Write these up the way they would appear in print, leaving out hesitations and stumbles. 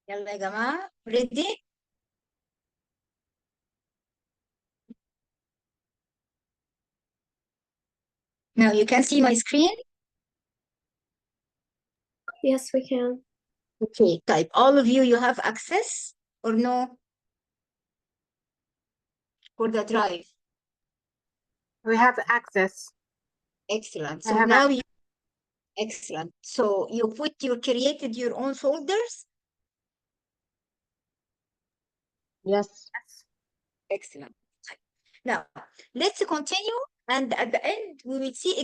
يلا يا جماعة ready. Now you can see my screen. Yes, we can. Okay, type all of you have access or no for the drive. We have access. Excellent. I So have now you excellent. So you created your own folders. Yes. Excellent. Now let's continue. And at the end, we will see.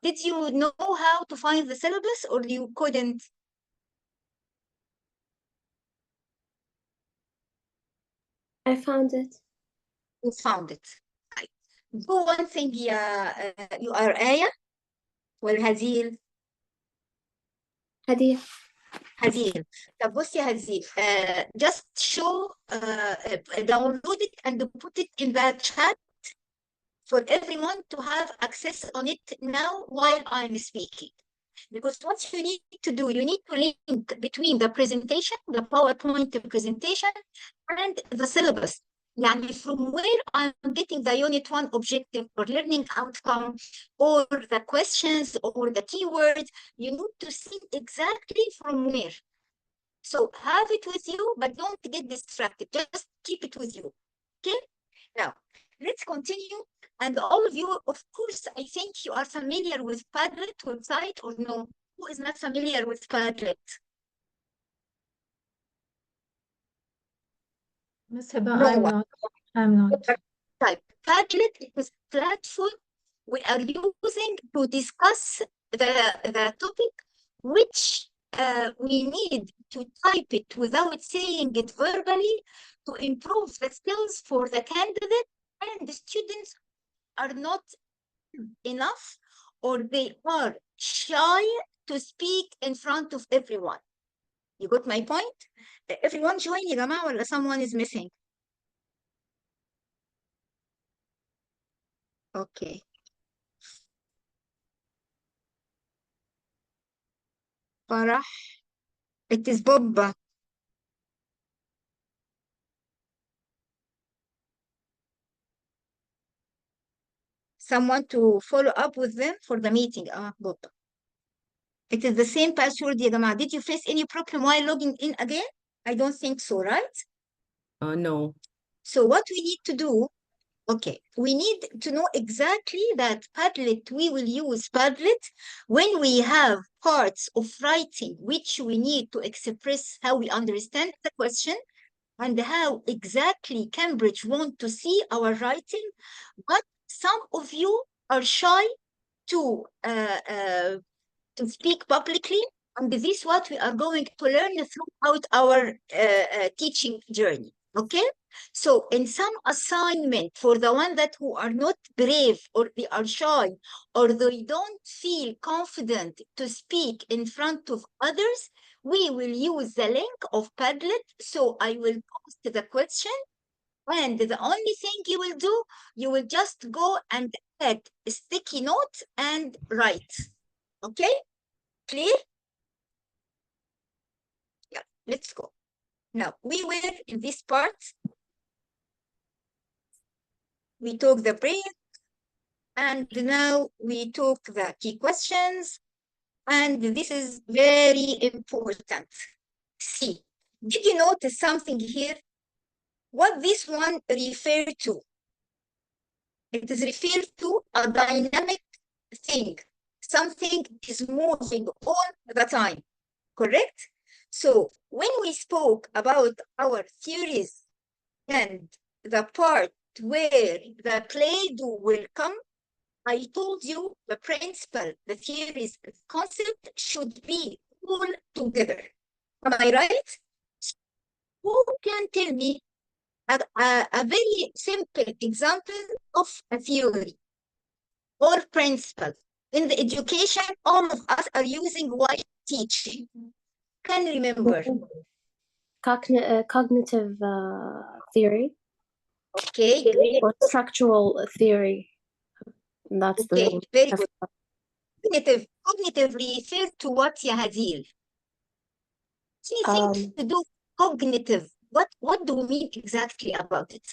Did you know how to find the syllabus or you couldn't? I found it. You found it. Right. Do one thing, you are Aya والهزيل. هدية. هزيل. طب بصي يا هزيل. Just show, download it and put it in the chat for everyone to have access on it now while I'm speaking. Because what you need to do, you need to link between the presentation, the PowerPoint presentation, and the syllabus. Yani from where I'm getting the unit 1 objective or learning outcome or the questions or the keywords, you need to see exactly from where. So have it with you, but don't get distracted. Just keep it with you. Okay? Now, let's continue. And all of you, of course, I think you are familiar with Padlet website or no? Who is not familiar with Padlet? Miss Hiba, No I'm one. not. I'm not. Type Padlet is a platform we are using to discuss the topic, which we need to type it without saying it verbally to improve the skills for the candidate, and the students are not enough or they are shy to speak in front of everyone. You got my point? Everyone join يا جماعة ولا someone is missing? Okay. Farah. It is Bobba. Someone to follow up with them for the meeting. Bobba. It is the same password يا جماعة. Did you face any problem while logging in again? I don't think so, right? No. So what we need to do, okay, we need to know exactly that Padlet, we will use Padlet when we have parts of writing which we need to express how we understand the question and how exactly Cambridge want to see our writing, but some of you are shy to speak publicly, and this is what we are going to learn throughout our teaching journey. Okay, so in some assignment for the one that who are not brave or they are shy or they don't feel confident to speak in front of others, we will use the link of Padlet. So I will post the question, and the only thing you will do, you will just go and add a sticky note and write. Okay, clear? Yeah, let's go. Now, we were in this part. We took the break, and now we took the key questions, and this is very important. See, did you notice something here? What this one referred to? It is referred to a dynamic thing. Something is moving all the time, correct? So when we spoke about our theories and the part where the Play-Doh will come, I told you the principle, the theories, the concept should be all together. Am I right? Who can tell me a very simple example of a theory or principle? In the education, all of us are using while teaching. Can remember. Cognitive theory. Okay, great. Or structural theory. That's okay, the very good. Cognitive refer to what, ya Hadil? Anything to do cognitive. What do we mean exactly about it?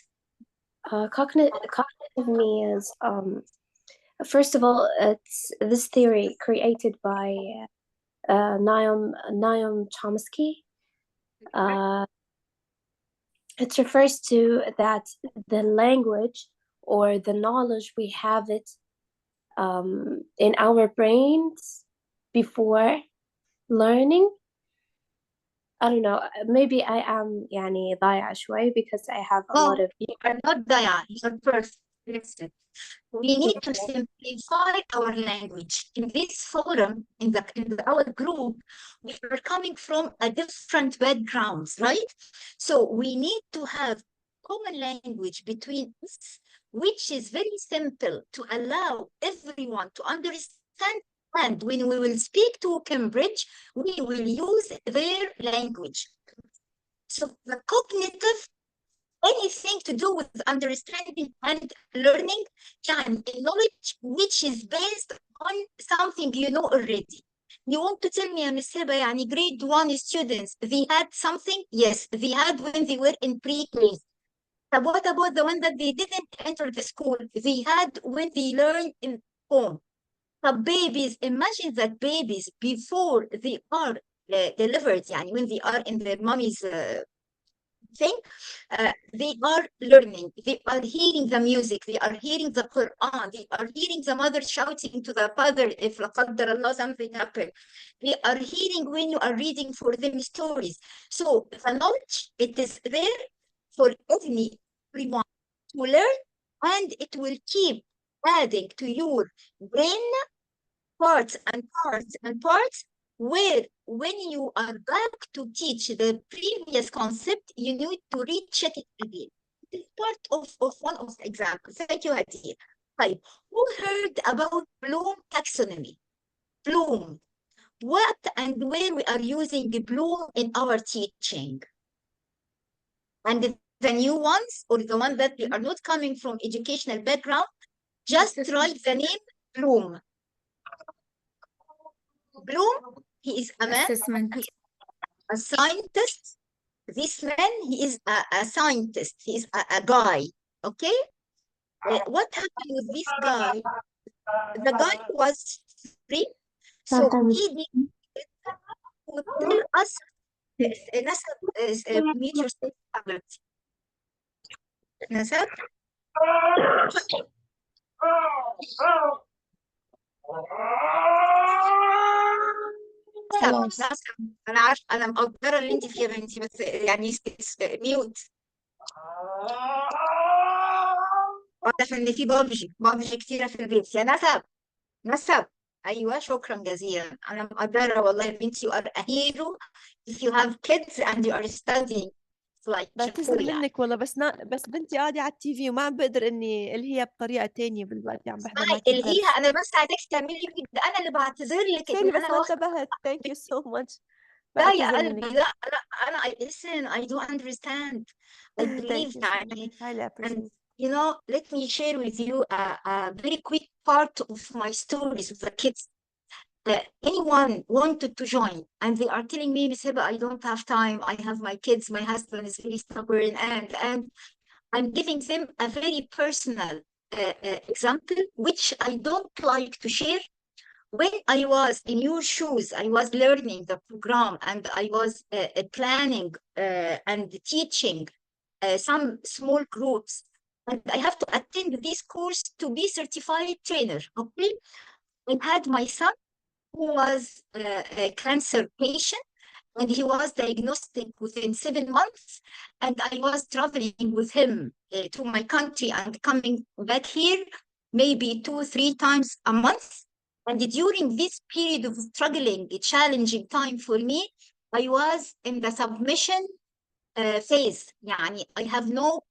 Cognitive means, first of all, it's this theory created by Noam Chomsky. It refers to that the language or the knowledge we have it in our brains before learning. I don't know, maybe I am يعني ضايعة شوي because I have a lot No, of you are not Daya, you are perfect. Listen, we need to simplify our language. In this forum, in our group, we are coming from a different backgrounds, right? So we need to have common language between us, which is very simple to allow everyone to understand. And when we will speak to Cambridge, we will use their language. So the cognitive, anything to do with understanding and learning, يعني knowledge which is based on something you know already. You want to tell me, Miss Heba, يعني grade 1 students, they had something? Yes, they had when they were in pre-K. But what about the one that they didn't enter the school? They had when they learned in home. But babies, imagine that babies, before they are delivered, يعني when they are in their mommy's thing, they are learning, they are hearing the music, they are hearing the Quran, they are hearing the mother shouting to the father if la qaddar Allah something happened. They are hearing when you are reading for them stories. So the knowledge, it is there for everyone to learn, and it will keep adding to your brain parts and parts and parts, where when you are back to teach the previous concept, you need to recheck it again. It is part of one of the examples. Thank you, Hadi. Who heard about Bloom taxonomy? Bloom. What and where we are using Bloom in our teaching? And the new ones, or the one that we are not coming from educational background, just write the name Bloom. Bloom, he is a man, Assessment. a scientist. This man, he is a scientist. He is a guy, okay? What happened with this guy? The guy was free, so he needed to tell us, Nasab, mute yourself, حبيبتي. Nasab? نسب انا عارفه، انا مقدره اللي انت فيها يا بنتي، بس يعني ميوت. واضح ان في بابجي كتيره في البيت يا نسب. ايوه شكرا جزيلا، انا مقدره والله يا بنتي. you are a hero if you have kids and you are studying. بعتذر منك والله، بس بنتي قاعدة على التي في وما عم بقدر اني الهيها بطريقة تانية بالوقت عم بحضر معك الدرس. الهيها، انا بس عايزاكي تعملي فيديو، انا اللي بعتذر لك سوري ان بس انا ما واخده. انتبهت. ثانك يو سو ماتش. لا يا قلبي، لا انا listen, I do understand. I believe يعني. highly appreciate. And let me share with you a very quick part of my stories with the kids. Anyone wanted to join and they are telling me, Miss Heba, I don't have time, I have my kids, my husband is very stubborn, and I'm giving them a very personal example, which I don't like to share. When I was in your shoes, I was learning the program and I was planning and teaching some small groups. And I have to attend this course to be certified trainer, okay? I had my son who was a cancer patient, and he was diagnosed within 7 months. And I was traveling with him to my country and coming back here maybe 2-3 times a month. And during this period of struggling, a challenging time for me, I was in the submission phase. يعني I have no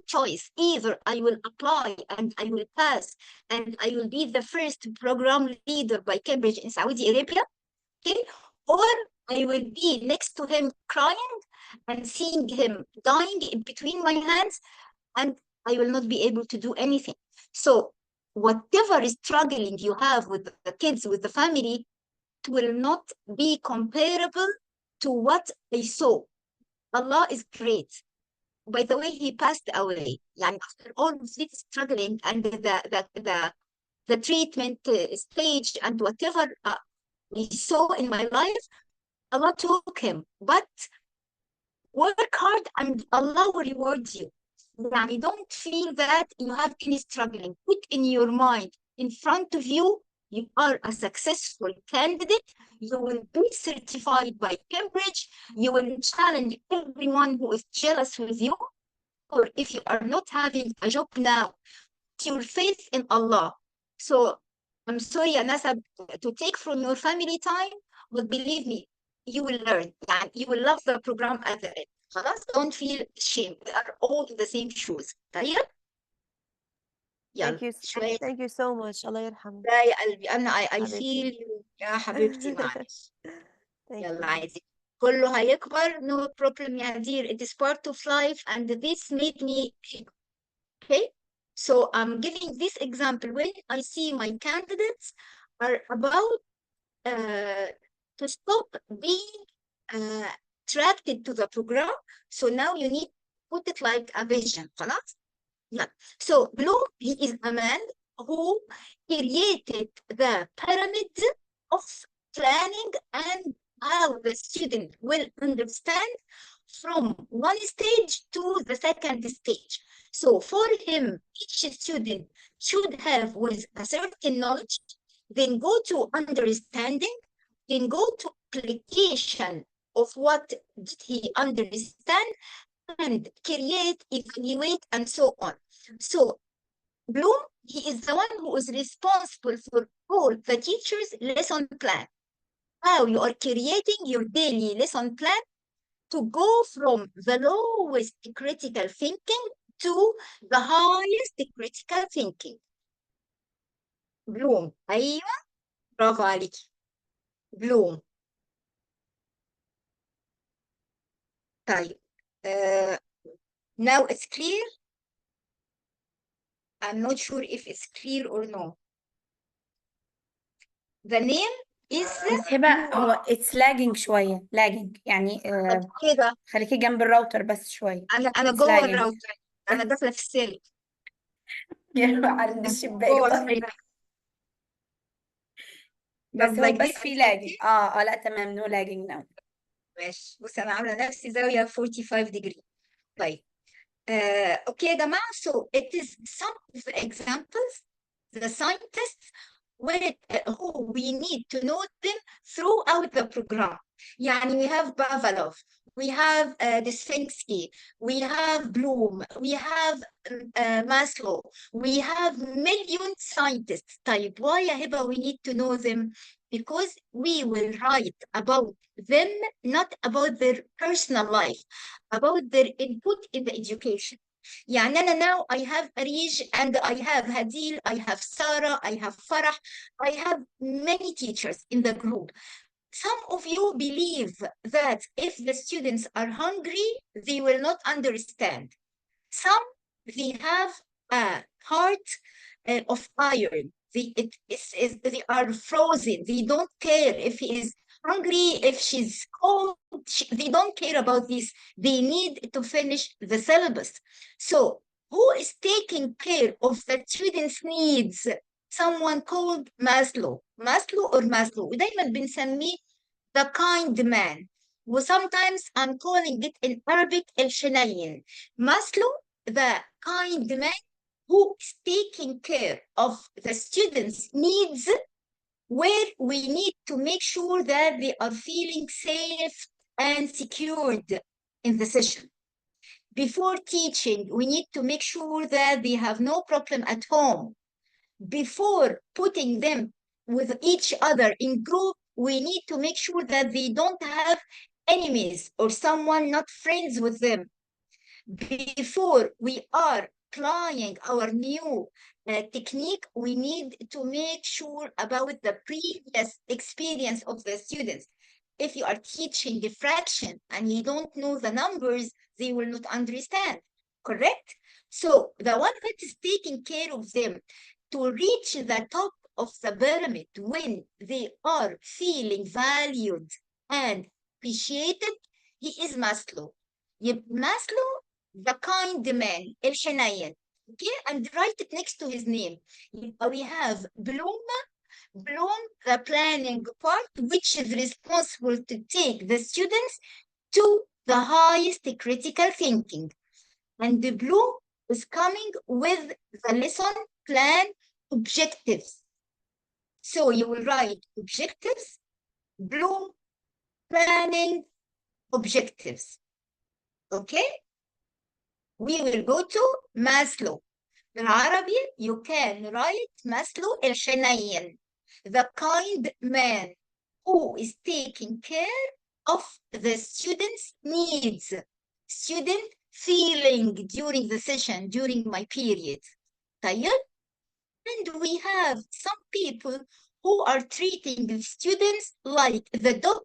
choice. Either I will apply and I will pass and I will be the first program leader by Cambridge in Saudi Arabia, okay? Or I will be next to him crying and seeing him dying in between my hands, and I will not be able to do anything. So whatever struggling you have with the kids, with the family, it will not be comparable to what I saw. Allah is great. By the way, he passed away. Yani after all of this struggling and the treatment stage and whatever we saw in my life, Allah took him. But work hard and Allah will reward you. Yani don't feel that you have any struggling. Put in your mind, in front of you, you are a successful candidate. You will be certified by Cambridge. You will challenge everyone who is jealous with you. Or if you are not having a job now, put your faith in Allah. So I'm sorry, Anasa, to take from your family time, but believe me, you will learn and you will love the program at the end. خلاص, don't feel shame. We are all in the same shoes. طيب؟ يلا شوية. Thank you so much. الله يرحمك. لا يا قلبي أنا I حبيبتي. feel you يا حبيبتي معلش. Thank يلا you. عادي. كله هيكبر, no problem يا dear. It is part of life and this made me. Okay, so I'm giving this example when I see my candidates are about to stop being attracted to the program. So now you need to put it like a vision. خلاص? Yeah. So Bloom, he is a man who created the pyramid of planning and how the student will understand from one stage to the second stage. So for him, each student should have with a certain knowledge, then go to understanding, then go to application of what did he understand, and create, evaluate, and so on. So Bloom, he is the one who is responsible for all the teacher's lesson plan. How you are creating your daily lesson plan to go from the lowest critical thinking to the highest critical thinking. Bloom, أيوة, برافو عليك. Bloom. طيب. Now it's clear. I'm not sure if it's clear or no. The name is بس هبة هو it's lagging شوية lagging يعني طب كده خليكي جنب الراوتر بس شوية أنا It's جوه lagging. الراوتر. أنا داخلة في السلك. عند الشباك جوه بقى. السلك. بس طب هو like بس this في is lagging. okay. لا تمام no lagging now. ماشي. بص أنا عاملة نفسي زاوية 45 degree. طيب. Okay يا جماعة, so it is some of the examples, the scientists who we need to know them throughout the program. يعني we have Pavlov, we have Dysfensky, we have Bloom, we have Maslow, we have million scientists. طيب why يا هبة we need to know them? Because we will write about them, not about their personal life, about their input in the education. يعني أنا now I have Arij and I have Hadil, I have Sarah, I have Farah, I have many teachers in the group. Some of you believe that if the students are hungry, they will not understand. Some, they have a heart of iron. They are frozen. They don't care if he is hungry, if she's cold. They don't care about this. They need to finish the syllabus. So who is taking care of the students' needs? Someone called Maslow. Maslow or Maslow. ودايما بنسميه the kind man. وsometimes I'm calling it in Arabic الحنين. Maslow, the kind man who is taking care of the students' needs, where we need to make sure that they are feeling safe and secured in the session. Before teaching, we need to make sure that they have no problem at home. Before putting them with each other in group, we need to make sure that they don't have enemies or someone not friends with them. Before we are applying our new technique, we need to make sure about the previous experience of the students. If you are teaching a fraction and you don't know the numbers, they will not understand, correct? So the one that is taking care of them to reach the top of the pyramid when they are feeling valued and appreciated, he is Maslow. Maslow, the kind man, الحنين. Okay, and write it next to his name. We have Bloom, the planning part, which is responsible to take the students to the highest critical thinking. And the Bloom is coming with the lesson plan objectives. So you will write objectives, Bloom, planning, objectives. Okay? We will go to Maslow. بالعربي you can write Maslow الحنين, the kind man who is taking care of the student's needs, student feeling during the session, during my period. طيب? And we have some people who are treating the students like the dog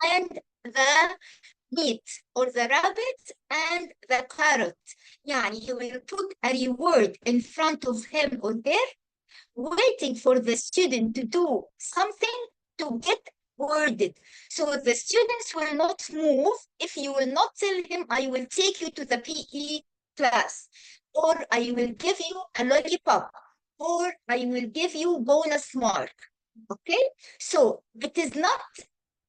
and the meat, or the rabbit and the carrot. يعني he will put a reward in front of him or her, waiting for the student to do something to get rewarded. So the students will not move if you will not tell him, I will take you to the PE class, or I will give you a lollipop, or I will give you bonus mark. Okay? So it is not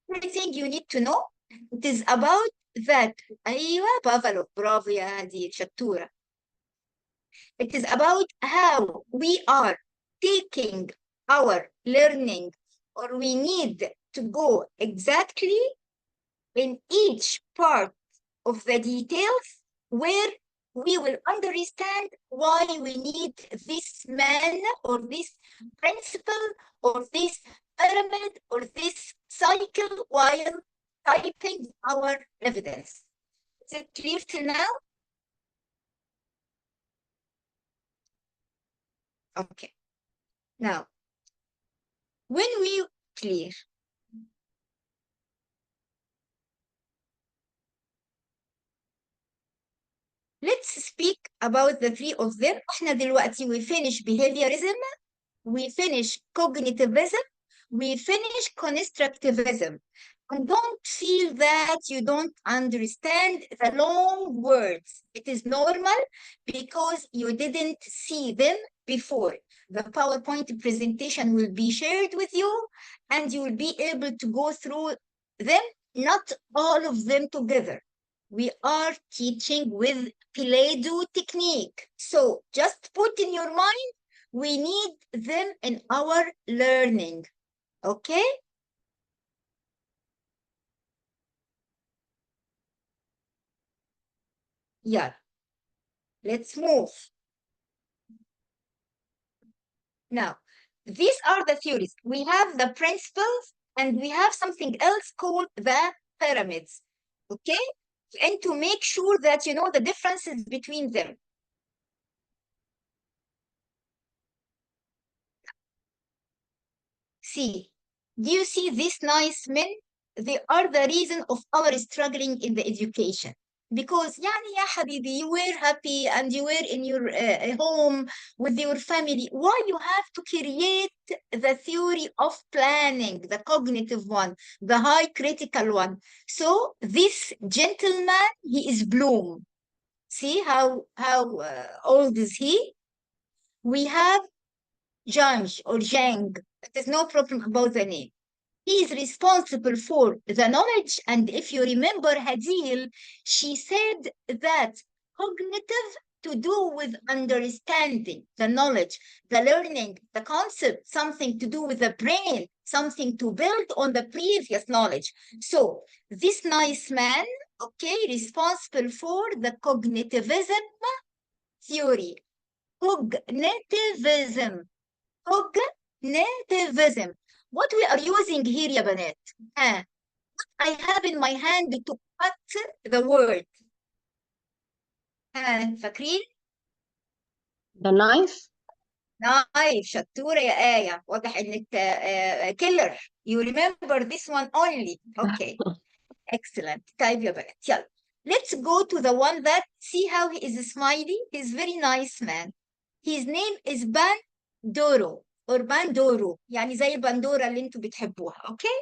everything you need to know. It is about that. أيوة بافلو، برافو يا هدير شطورة. It is about how we are taking our learning, or we need to go exactly in each part of the details where we will understand why we need this man, or this principle, or this pyramid, or this cycle while typing our evidence. Is it clear till now? Okay. Now, when we clear, let's speak about the three of them. احنا دلوقتي we finish behaviorism, we finish cognitivism, we finish constructivism. And don't feel that you don't understand the long words. It is normal because you didn't see them before. The PowerPoint presentation will be shared with you, and you will be able to go through them, not all of them together. We are teaching with Play-Doh technique. So just put in your mind, we need them in our learning. Okay? Yeah. Let's move. Now, these are the theories. We have the principles, and we have something else called the pyramids. Okay? And to make sure that you know the differences between them. See, do you see these nice men? They are the reason of our struggling in the education. Because يعني يا حبيبي, you were happy and you were in your home with your family. Why you have to create the theory of planning, the cognitive one, the high critical one? So this gentleman, he is Bloom. See how old is he? We have Janj or Zhang. There's no problem about the name. He is responsible for the knowledge. And if you remember Hadil, she said that cognitive to do with understanding, the knowledge, the learning, the concept, something to do with the brain, something to build on the previous knowledge. So this nice man, okay, responsible for the cognitivism theory. Cognitivism. Cognitivism. What we are using here, يا بنات? I have in my hand to cut the word. فاكرين؟ The knife. نايف شطورة يا آية. واضح إنك killer. You remember this one only. Okay. Excellent. طيب يا بنات. يلا. Let's go to the one that, see how he is smiley? He's very nice man. His name is Bandoro. or Bandoro, يعني زي البندورة اللي انتوا بتحبوها, okay?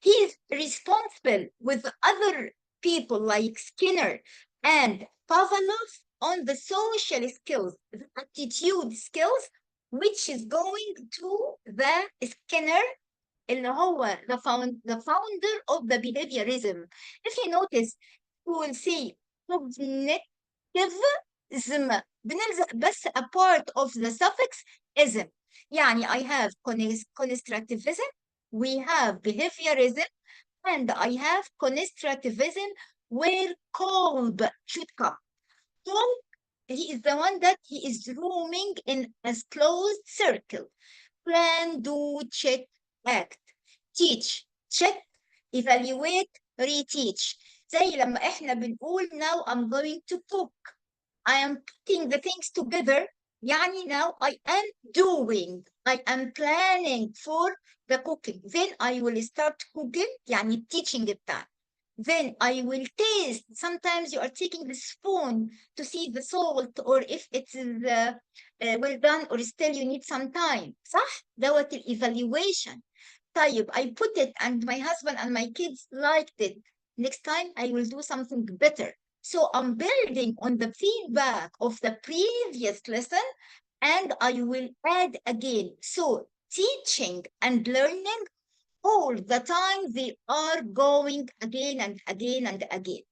He is responsible with other people like Skinner and Pavlov on the social skills, the attitude skills, which is going to the Skinner اللي هو the founder of the behaviorism. If you notice, we will see cognitivism بنلزق بس a part of the suffix ism. يعني I have constructivism, we have behaviorism, and I have constructivism where Kolb should come. Kolb, he is the one that he is roaming in a closed circle. Plan, do, check, act. Teach, check, evaluate, reteach. زي لما احنا بنقول now I'm going to cook. I am putting the things together. يعني now I am doing. I am planning for the cooking. Then I will start cooking. يعني teaching التعب. Then I will taste. Sometimes you are taking the spoon to see the salt or if it's well done or still you need some time. صح؟ دوت evaluation. طيب, I put it and my husband and my kids liked it. Next time I will do something better. So I'm building on the feedback of the previous lesson and I will add again. So teaching and learning all the time, they are going again and again and again.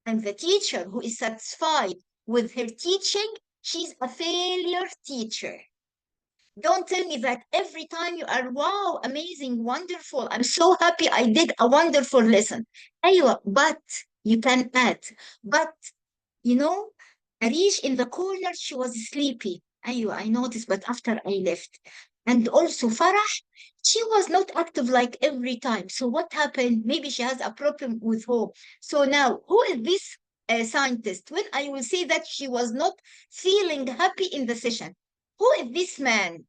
And the teacher who is satisfied with her teaching, she's a failure teacher. Don't tell me that every time you are, wow, amazing, wonderful. I'm so happy I did a wonderful lesson. أيوة, but you can add. But, you know, Arish in the corner, she was sleepy. أيوة, I noticed, but after I left. And also Farah, she was not active like every time. So what happened? Maybe she has a problem with hope. So now, who is this scientist? When I will say that she was not feeling happy in the session, who is this man?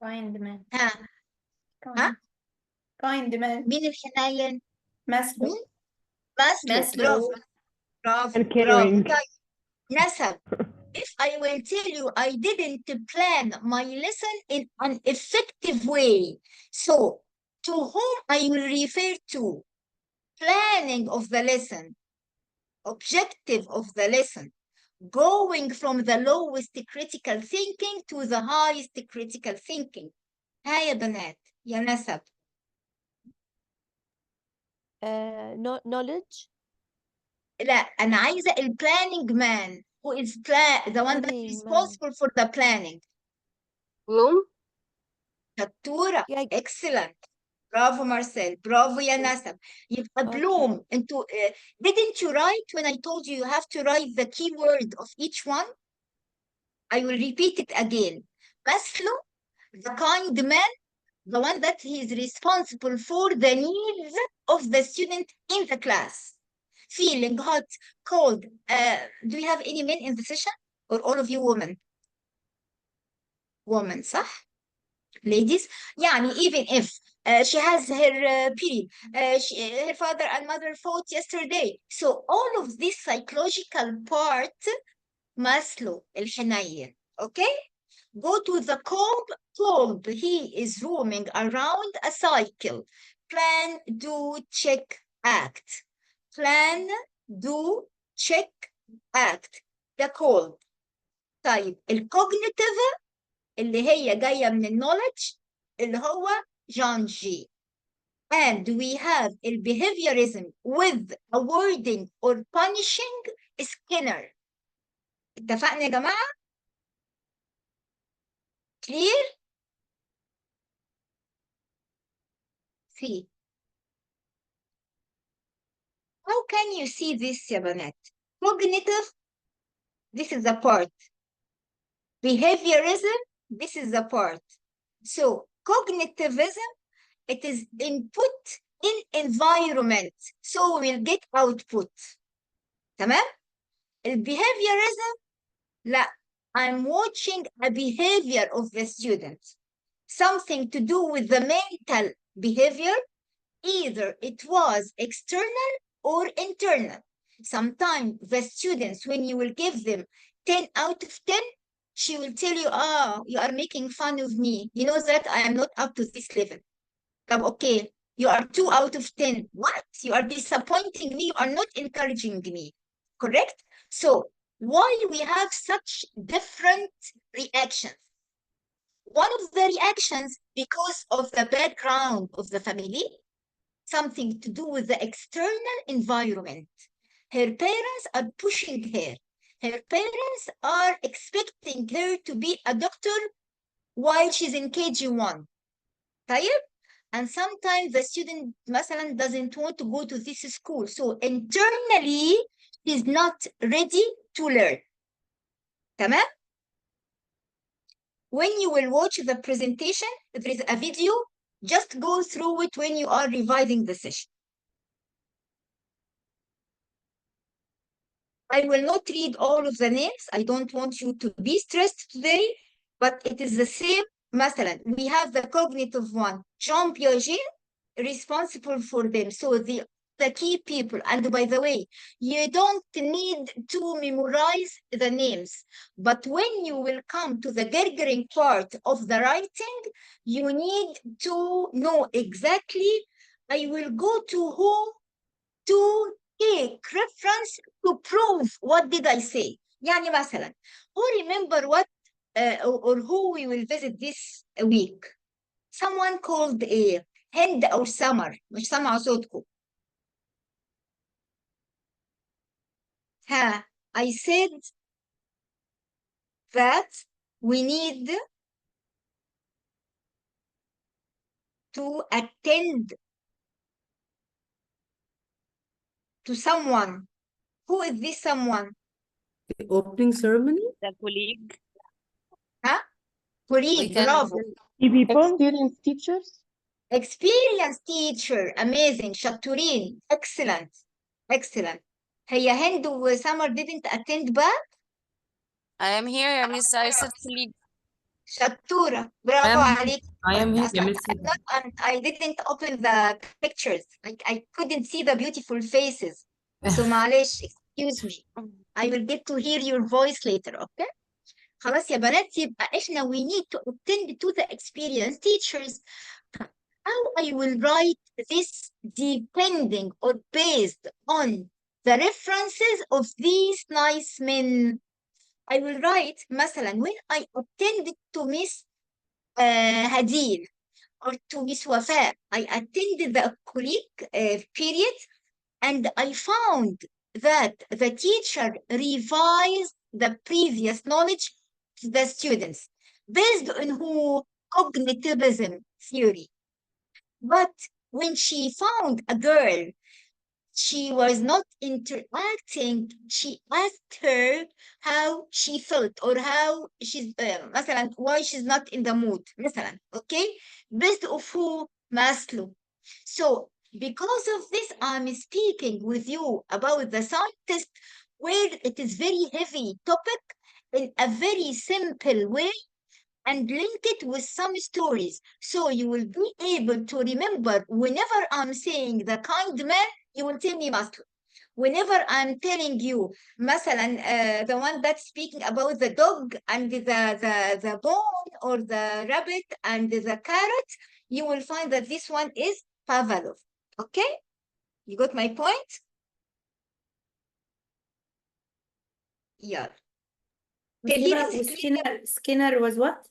kind man. ها kind. kind man. مين الحنين؟ Maslow. مين؟ ماسلو. Maslow. برافو برافو And برافو. caring. طيب نسب. If I will tell you I didn't plan my lesson in an effective way, so to whom I will refer to? Planning of the lesson, objective of the lesson, going from the lowest critical thinking to the highest critical thinking. ها يا بنات يا نسب. knowledge. لا أنا عايزة planning man who is the one that is Planning man. responsible for the planning. Bloom. شطورة. Yeah. Excellent. برافو مارسيل. برافو يا نسب. يبقى Okay. بلوم. انتوا didn't you write when I told you you have to write the keyword of each one? I will repeat it again. Maslow, the kind man, the one that he is responsible for the needs of the student in the class. Feeling hot, cold. Do we have any men in the session? Or all of you women? Women, صح? Ladies? يعني even if she has her period, her father and mother fought yesterday. So all of this psychological part, Maslow, الحنين. Okay? Go to the Kolb. He is roaming around a cycle. Plan, do, check, act. Plan, do, check, act. ده Kolb. طيب الكوجنيتيف اللي هي جاية من النولج اللي هو جون جي. And we have behaviorism with awarding or punishing Skinner. اتفقنا يا جماعة؟ Clear? See. How can you see this يا بنات؟ Cognitive, this is the part. Behaviorism, this is the part. So cognitivism, it is input in environment. So we'll get output. تمام؟ الbehaviorism, لا, I'm watching a behavior of the student. Something to do with the mental behavior, either it was external or internal. Sometimes the students, when you will give them 10 out of 10, she will tell you, you are making fun of me. You know that I am not up to this level. طب okay, You are 2 out of 10. What? You are disappointing me. You are not encouraging me. Correct? So why we have such different reactions? One of the reactions because of the background of the family, something to do with the external environment. Her parents are pushing her. Her parents are expecting her to be a doctor while she's in KG1. طيب? And sometimes the student مثلا doesn't want to go to this school. So internally, she's not ready to learn. تمام? When you will watch the presentation, there is a video, just go through it when you are revising the session. I will not read all of the names. I don't want you to be stressed today, but it is the same. مثلا, we have the cognitive one, Jean Piaget, responsible for them. So the key people, and by the way, you don't need to memorize the names, but when you will come to the Gergering part of the writing, you need to know exactly, I will go to whom to take reference to prove what did I say. يعني مثلا, who remember what or who we will visit this week? Someone called هند أو سمر, مش سامعة صوتكم. I said that we need to attend to someone. Who is this someone? The opening ceremony? The colleague. Colleague, bravo. Experienced teachers. Experienced teacher, amazing. شطورين, excellent, excellent. هي هند وسمر didn't attend back. I am here, Miss. I said colleague. شطورة, برافو عليك. I am here, أصلاً Miss. I didn't open the pictures. I couldn't see the beautiful faces. So معلش, excuse me. I will get to hear your voice later, okay? خلاص يا بنات, يبقى احنا we need to attend to the experienced teachers. How I will write this depending or based on the references of these nice men. I will write مثلا when I attended to Miss Hadil or to Miss Wafa, I attended the colleague period, and I found that the teacher revised the previous knowledge to the students based on who cognitivism theory. But when she found a girl, she was not interacting. She asked her how she felt or how she's مثلا why she's not in the mood مثلا, okay, based of who Maslow. So because of this, I'm speaking with you about the scientist where it is very heavy topic in a very simple way and link it with some stories. So you will be able to remember whenever I'm saying the kind man, you will tell me Maslow. Whenever I'm telling you, مثلا, the one that's speaking about the dog and the bone or the rabbit and the carrot, you will find that this one is Pavlov. Okay? You got my point? Yeah. Skinner was what?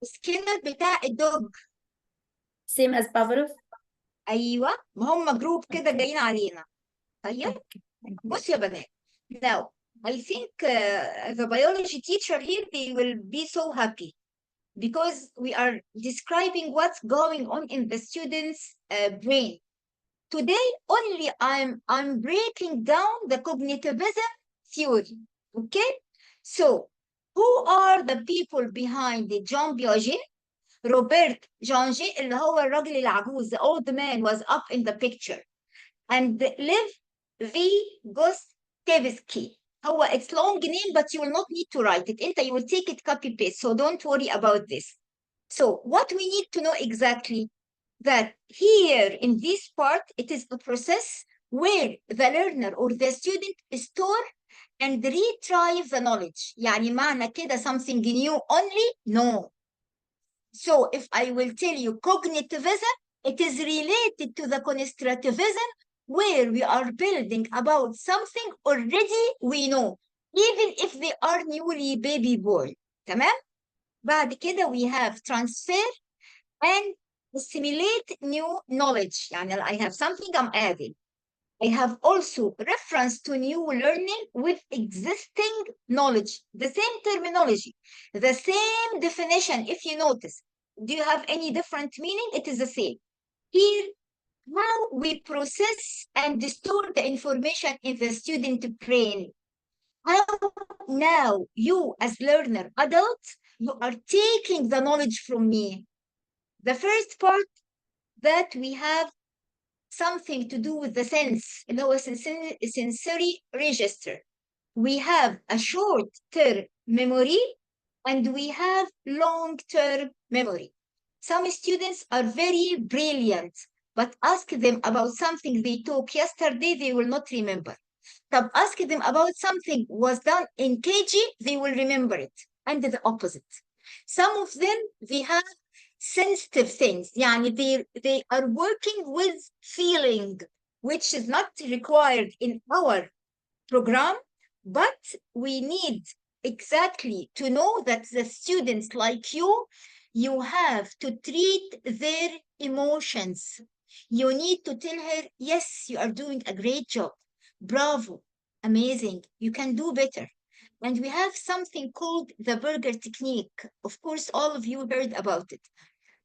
Skinner بتاع الدوج. Same as Pavlov? ايوه, ما هم جروب كده جايين علينا. طيب, بص يا بنات. Now, I think the biology teacher here, they will be so happy because we are describing what's going on in the student's brain. Today, only I'm breaking down the cognitivism theory. Okay? So, who are the people behind the Jean Piaget? Robert Jean-Piaget, اللي هو الراجل العجوز, the old man was up in the picture. And Lev Vygotsky. It's long name, but you will not need to write it. You will take it copy paste, so don't worry about this. So what we need to know exactly, that here in this part, it is a process where the learner or the student store and retrieve the knowledge. يعني معنى كده something new only? No. So if I will tell you cognitivism, It is related to the constructivism where we are building about something already we know, even if they are newly baby born. تمام؟ بعد كده we have transfer and assimilate new knowledge. يعني I have something I'm adding. I have also reference to new learning with existing knowledge, the same terminology, the same definition. If you notice, do you have any different meaning? It is the same. Here, how we process and store the information in the student brain. How now you as learner, adults, you are taking the knowledge from me. The first part that we have something to do with the sense, اللي هو sensory register. We have a short-term memory and we have long-term memory. Some students are very brilliant, but ask them about something they took yesterday, they will not remember. طب ask them about something was done in KG, they will remember it. And the opposite. Some of them, they have sensitive things. يعني they are working with feeling, which is not required in our program, but we need exactly to know that the students like you have to treat their emotions. You need to tell her, yes, you are doing a great job. Bravo, amazing, you can do better. And we have something called the burger technique. Of course, all of you heard about it.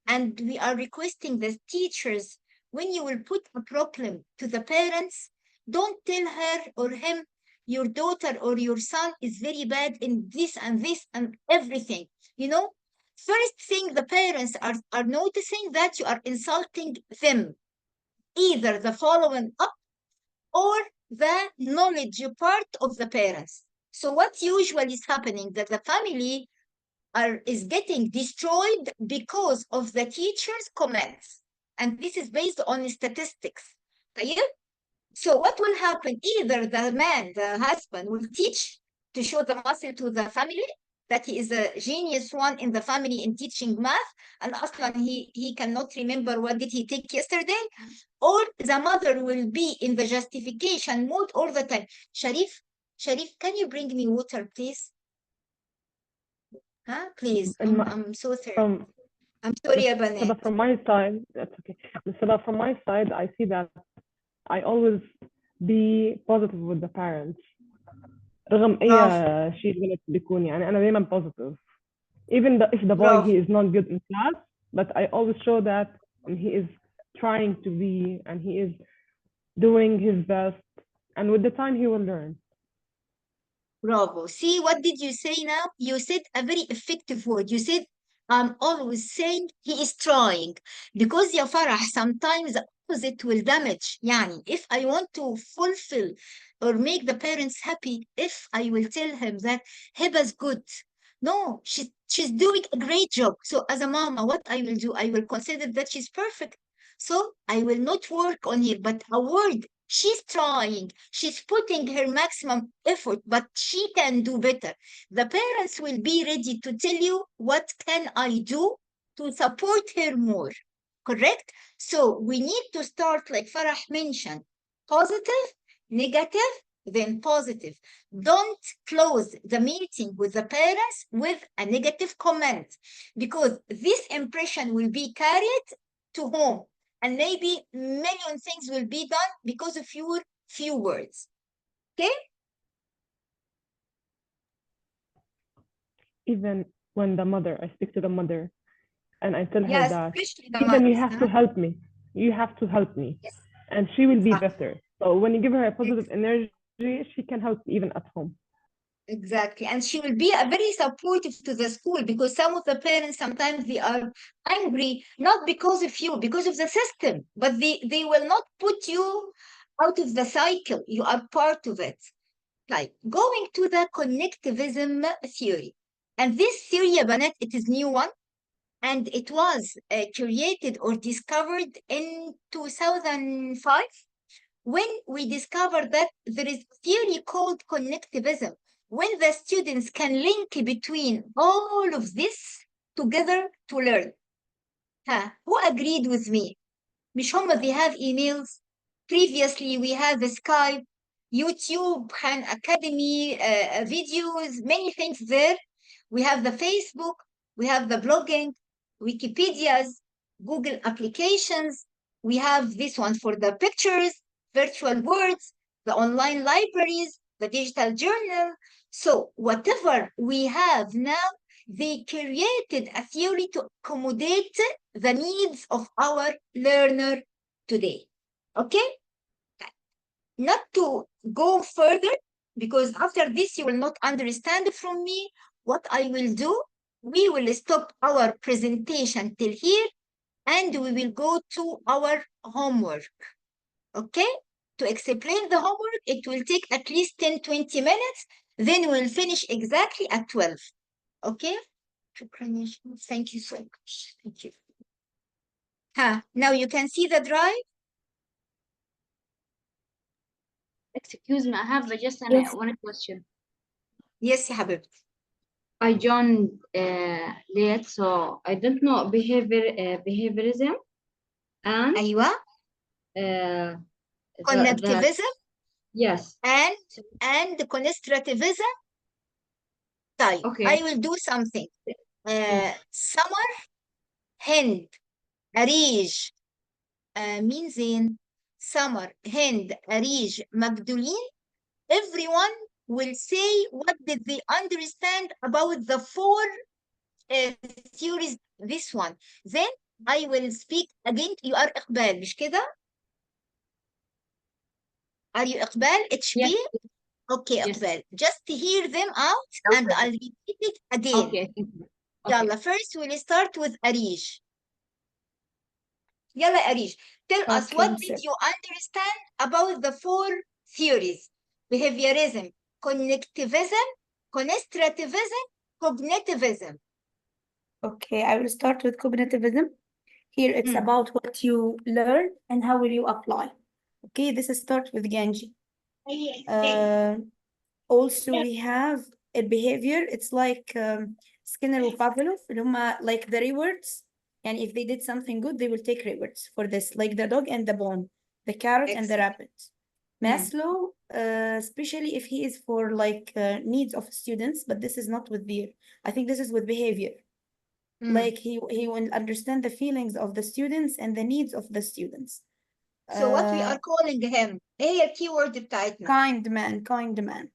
And we are requesting the teachers, when you will put a problem to the parents, don't tell her or him, your daughter or your son is very bad in this and this and everything. You know, first thing the parents are noticing that you are insulting them, either the following up or the knowledge part of the parents. So what usually is happening that the family is getting destroyed because of the teacher's comments. And this is based on statistics. So what will happen? Either the man, the husband, will teach to show the muscle to the family that he is a genius one in the family in teaching math, and Aslan he cannot remember what did he take yesterday, or the mother will be in the justification mode all the time. Sharif, can you bring me water, please? Huh? Please, I'm so thirsty. I'm sorry, Abanet. From my side, that's okay. So from my side, I see that I always be positive with the parents. رغم أي شيء غلط بيكون يعني أنا دايما positive. Even if the boy he is not good in class, but I always show that he is trying to be and he is doing his best, and with the time he will learn. Bravo. See, what did you say now? You said a very effective word. You said, I'm always saying he is trying. Because ya Farah, sometimes the opposite will damage. Yani, if I want to fulfill or make the parents happy, if I will tell him that Heba's good. No, she's doing a great job. So as a mama, what I will do, I will consider that she's perfect. So I will not work on her, but a word, she's trying, she's putting her maximum effort, but she can do better. The parents will be ready to tell you, what can I do to support her more, correct? So we need to start, like Farah mentioned, positive, negative, then positive. Don't close the meeting with the parents with a negative comment, because this impression will be carried to home. And maybe million things will be done because of your few words. Okay? Even when the mother, I speak to the mother and I tell her Yes, that especially the even mothers, you have to help me. You have to help me. Yes. And she will be better. So when you give her a positive energy, she can help even at home. Exactly. And she will be a very supportive to the school, because some of the parents, sometimes they are angry, not because of you, because of the system, but they will not put you out of the cycle. You are part of it. Like going to the connectivism theory. And this theory, Banat, it is new one. And it was created or discovered in 2005, when we discovered that there is a theory called connectivism, when the students can link between all of this together to learn. Who agreed with me? مش هم they have emails. Previously we have Skype, YouTube, Khan Academy, videos, many things there. We have the Facebook, we have the blogging, Wikipedias, Google applications. We have this one for the pictures, virtual words, the online libraries, the digital journal. So whatever we have now, they created a theory to accommodate the needs of our learner today. Okay? Not to go further, because after this you will not understand from me. What I will do, we will stop our presentation till here and we will go to our homework. Okay? To explain the homework, it will take at least 10-20 minutes. Then we'll finish exactly at 12. Okay? Thank you so much. Thank you. Now you can see the drive. Excuse me, I have just Yes. one question. Yes, يا حبيبتي. I joined late, so I don't know behaviorism and أيوة. the Connectivism yes. and constructivism. طيب, Okay. I will do something. Summer, Hind, أريج, مين زين? Summer, Hind, أريج, مجدولين. Everyone will say what did they understand about the 4 theories, this one. Then I will speak again. You are إقبال, مش كده? Are you إقبال? HP? Yes. Okay, Yes. إقبال. Just hear them out and Okay. I'll repeat it again. Okay. Okay. يلا, first we'll start with أريج. يلا أريج, tell us Okay, what sir. did you understand about the 4 theories? Behaviorism, connectivism, constructivism, cognitivism. Okay, I will start with cognitivism. Here it's about what you learn and how will you apply. Okay, this is start with Genji. Also we have a behavior. It's like Skinner and Pavlov, اللي هما like the rewards. And if they did something good, they will take rewards for this, like the dog and the bone, the carrot and the rabbit. Maslow, especially if he is for like needs of students, but this is not with their. I think this is with behavior. Like he will understand the feelings of the students and the needs of the students. So what we are calling him, هي الكيورد بتاعتنا. Kind man, kind man.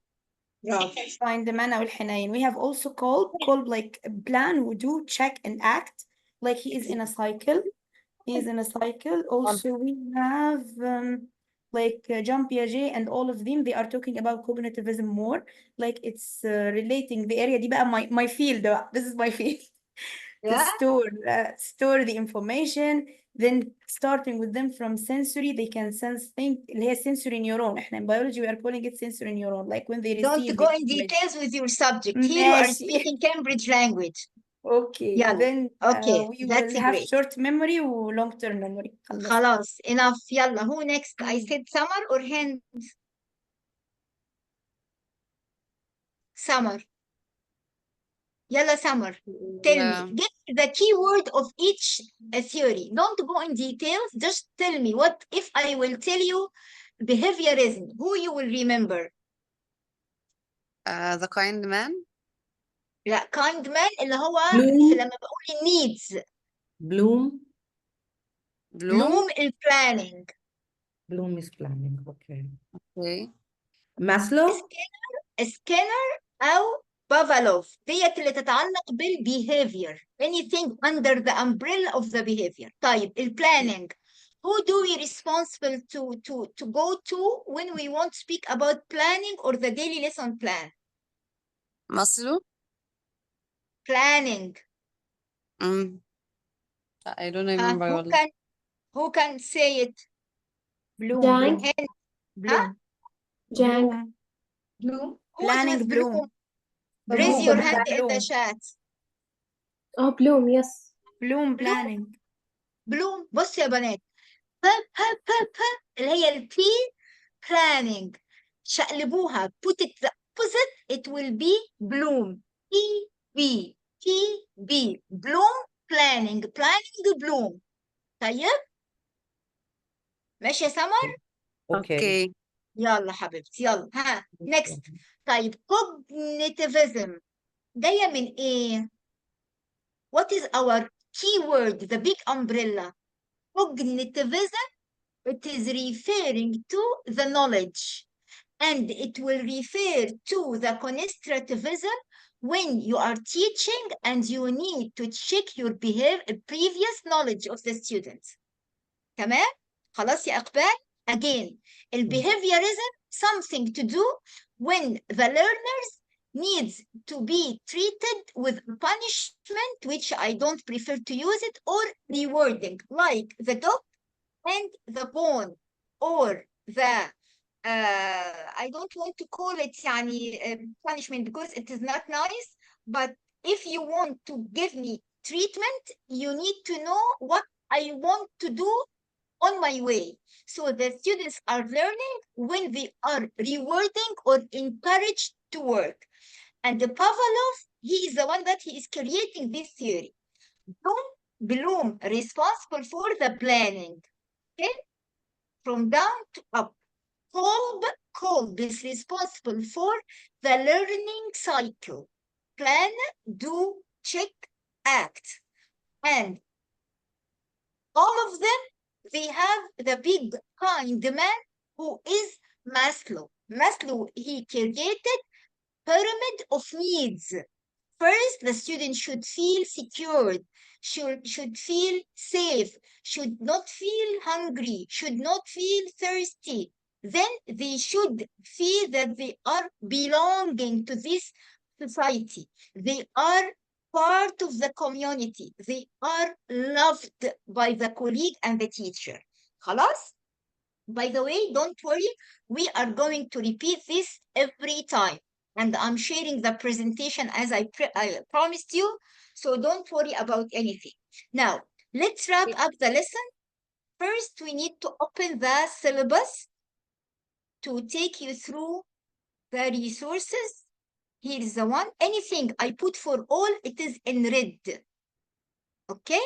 Kind man أو الحنين. We have also called like a plan who do check and act like he is in a cycle. He is in a cycle. Also we have like Jean Piaget and all of them. They are talking about cognitivism more. Like it's relating the area دي بقى my field. This is my field. To store the information, then starting with them from sensory, they can sense things. اللي هي sensory neuron. احنا in biology we are calling it sensory neuron. Like when they receive. Don't go in details with your subject. Here you are ماشي. speaking Cambridge language. Okay. يلا. Then Okay, we that's will have great. short memory و long term memory. خلصنا. خلاص, enough. يلا, who next? I said Summer or Hind? Summer. يلا Summer. Tell me, get the keyword of each theory. Don't go in details. Just tell me what if I will tell you behaviorism, who you will remember? The kind man. لا, kind man اللي هو Bloom. لما بقول needs. Bloom. Bloom is planning. Bloom is planning. Okay. Okay. Maslow. Skinner أو Pavlov ديت اللي تتعلق بالbehavior. Anything under the umbrella of the behavior. طيب, planning. Who do we responsible to go to when we want to speak about planning or the daily lesson plan? Maslow. Planning. I don't remember. Who can say it? Bloom. Jang. Bloom. Jang. Bloom. Who's Planning with Bloom. Raise your Bloom. hand in the Bloom. chat. Oh, Bloom, yes. Bloom planning. Bloom. بص يا بنات. اللي هي البي planning. شقلبوها. Put it the opposite. It will be bloom. P B. Bloom planning. Planning bloom. طيب. ماشي يا سمر؟ Okay. Okay. يلا حبيبتي يلا ها next. طيب cognitivism جاية من ايه؟ What is our keyword, the big umbrella? Cognitivism, it is referring to the knowledge, and it will refer to the constructivism when you are teaching and you need to check your previous knowledge of the student. تمام؟ خلاص يا أقبال؟ Again, behaviorism, something to do when the learners needs to be treated with punishment, which I don't prefer to use it, or rewarding, like the dog and the bone, or the I don't want to call it يعني, punishment because it is not nice, but if you want to give me treatment, you need to know what I want to do on my way. So the students are learning when they are rewarding or encouraged to work. And the Pavlov, he is the one that he is creating this theory. Bloom responsible for the planning, okay? From down to up. Kolb is responsible for the learning cycle. Plan, do, check, act. And all of them, they have the big kind man who is Maslow. Maslow, he created pyramid of needs. First, the student should feel secured, should feel safe, should not feel hungry, should not feel thirsty. Then they should feel that they are belonging to this society. They are part of the community. They are loved by the colleague and the teacher. خلاص? By the way, don't worry, we are going to repeat this every time. And I'm sharing the presentation as I promised you, so don't worry about anything. Now, let's wrap up the lesson. First, we need to open the syllabus to take you through the resources. Here is the one. Anything I put for all, it is in red. Okay?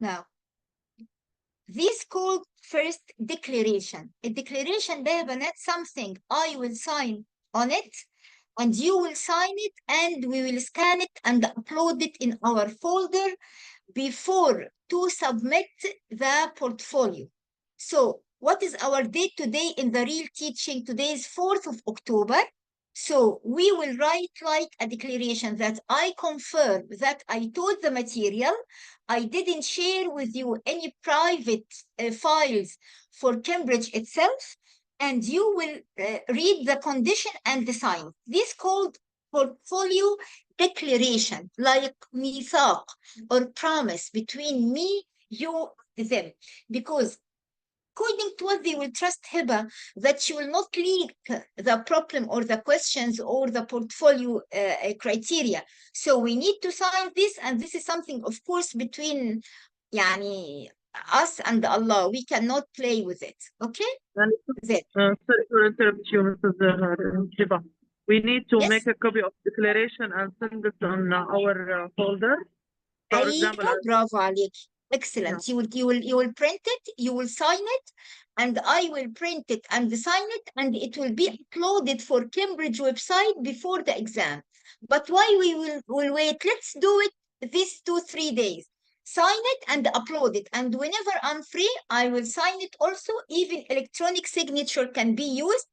Now, this called first declaration. A declaration ده يا بنات something I will sign on it and you will sign it and we will scan it and upload it in our folder before to submit the portfolio. So what is our date today in the real teaching? Today is 4th of October. So we will write like a declaration that I confirm that I taught the material. I didn't share with you any private files for Cambridge itself, and you will read the condition and the sign. This called portfolio declaration, like mithaq or promise between me, you, them, because according to what they will trust Hiba, that she will not leak the problem or the questions or the portfolio criteria. So we need to sign this, and this is something, of course, between يعني, us and Allah. We cannot play with it. Okay? Sorry to interrupt you, Mrs. Hiba. We need to Yes. make a copy of declaration and send it on our folder. For example, bravo عليك. Excellent. Yeah. You will print it, you will sign it, and I will print it and sign it, and it will be uploaded for Cambridge website before the exam. But why we will wait? Let's do it these 2-3 days. Sign it and upload it. And whenever I'm free, I will sign it also. Even electronic signature can be used,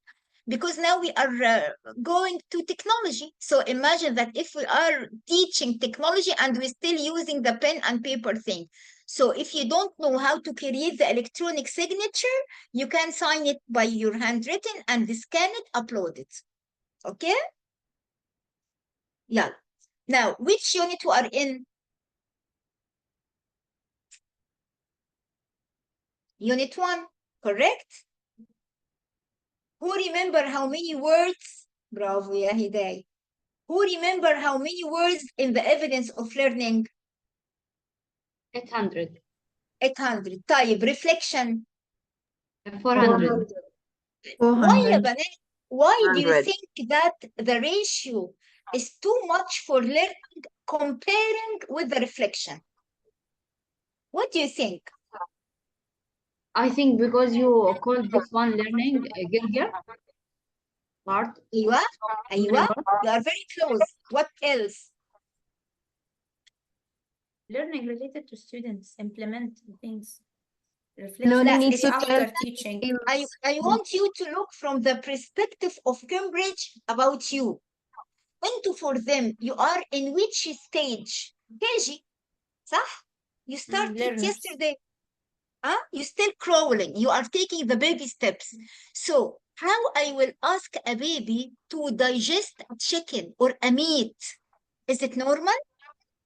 because now we are going to technology. So imagine that if we are teaching technology and we're still using the pen and paper thing. So if you don't know how to create the electronic signature, you can sign it by your handwritten and scan it, upload it. Okay? Yeah. Now, which unit we are in? Unit 1, correct? Who remember how many words? Bravo, ya Hiday. Who remember how many words in the evidence of learning? 800. 800. طيب, reflection. 400. Why يا بنات? Why do you think that the ratio is too much for learning comparing with the reflection. What do you think? I think because you called this one learning Gilger part. أيوة أيوة, you are very close. What else? Learning related to students implement things. Learning Reflection needs is to after tell teaching. I want you to look from the perspective of Cambridge about you. Into for them, you are in which stage? KG, صح? You started learners. yesterday. Huh? You're still crawling. You are taking the baby steps. So how I will ask a baby to digest a chicken or a meat? Is it normal?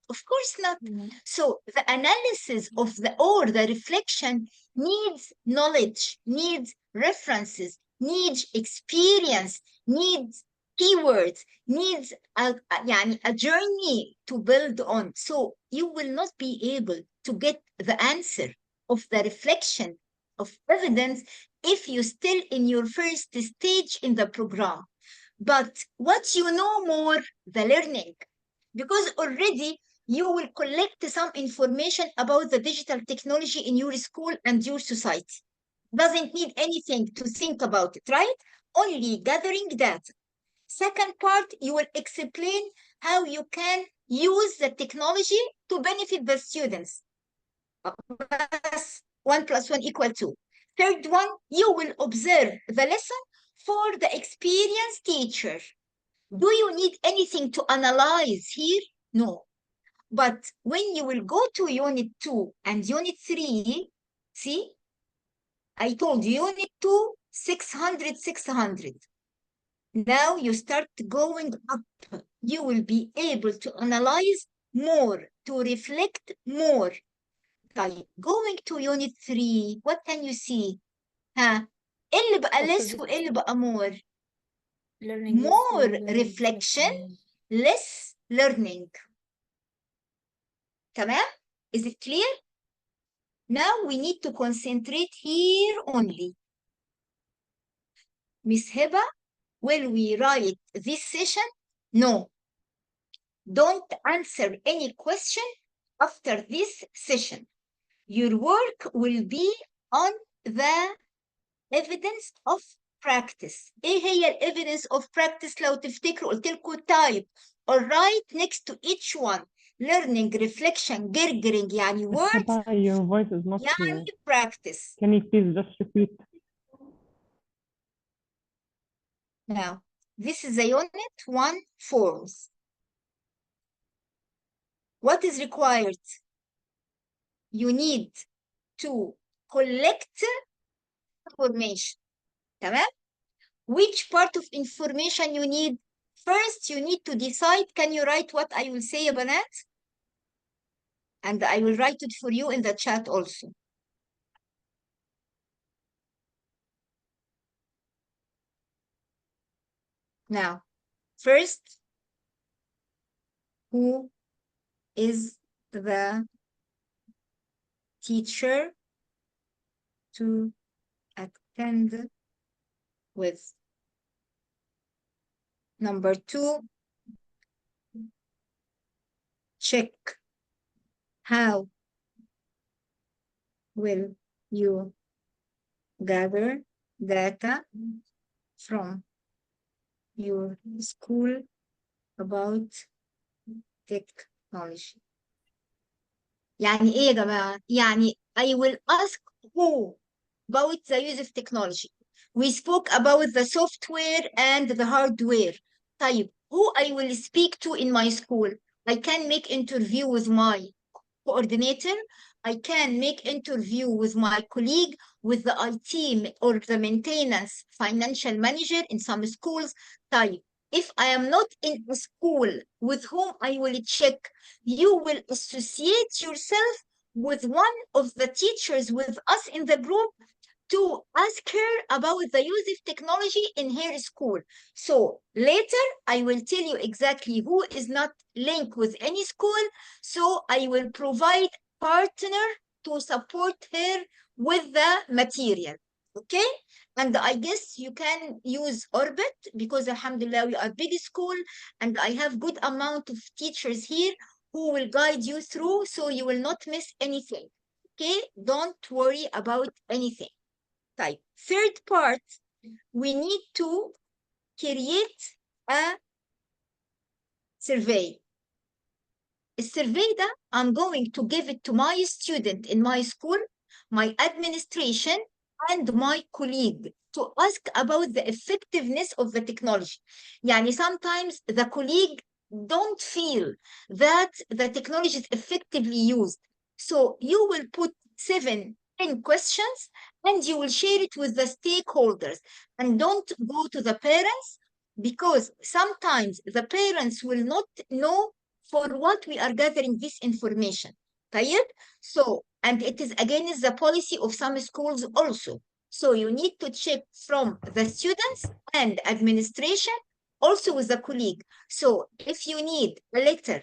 Of course not. So the analysis of the reflection needs knowledge, needs references, needs experience, needs keywords, needs a journey to build on. So you will not be able to get the answer of the reflection of evidence if you're still in your first stage in the program. But what you know more, the learning, because already you will collect some information about the digital technology in your school and your society. Doesn't need anything to think about it, right? Only gathering data. Second part, you will explain how you can use the technology to benefit the students. 1 + 1 = 2. Third one, you will observe the lesson for the experienced teacher. Do you need anything to analyze here? No. But when you will go to Unit 2 and Unit 3, see, I told you Unit 2, 600, 600. Now you start going up. You will be able to analyze more, to reflect more. Going to Unit 3, what can you see? إيه اللي بقى less وإيه اللي بقى more? Learning More less, reflection, less learning. تمام? Is it clear? Now we need to concentrate here only. Miss Heba, will we write this session? No. Don't answer any question after this session. Your work will be on the evidence of practice. إيه هي evidence of practice لو تفتكروا قلت لكم type or write next to each one. Learning, reflection, gergering يعني words Your voice is not clear. يعني practice. Can you please just repeat? Now, this is the Unit 1 forms. What is required? You need to collect information. تمام? Which part of information you need? First, you need to decide, can you write what I will say, بنات? And I will write it for you in the chat also. Now, first, who is the teacher to attend with? Number 2, check how will you gather data from your school about technology. يعني إيه يا جماعة؟ يعني I will ask who about the use of technology. We spoke about the software and the hardware. طيب, who I will speak to in my school? I can make interview with my coordinator. I can make interview with my colleague, with the IT or the maintenance financial manager in some schools. طيب, if I am not in a school with whom I will check, you will associate yourself with one of the teachers with us in the group to ask her about the use of technology in her school. So later, I will tell you exactly who is not linked with any school. So I will provide partner to support her with the material. Okay? And I guess you can use Orbit because alhamdulillah we are big school and I have good amount of teachers here who will guide you through so you will not miss anything. Okay, don't worry about anything. Type. Third part, we need to create a survey. السيرفي ده I'm going to give it to my student in my school, my administration, and my colleague to ask about the effectiveness of the technology. يعني sometimes the colleague don't feel that the technology is effectively used. So you will put 7-10 questions and you will share it with the stakeholders. And don't go to the parents because sometimes the parents will not know for what we are gathering this information. طيب? So, and it is against the policy of some schools also. So you need to check from the students and administration, also with the colleague. So if you need a letter,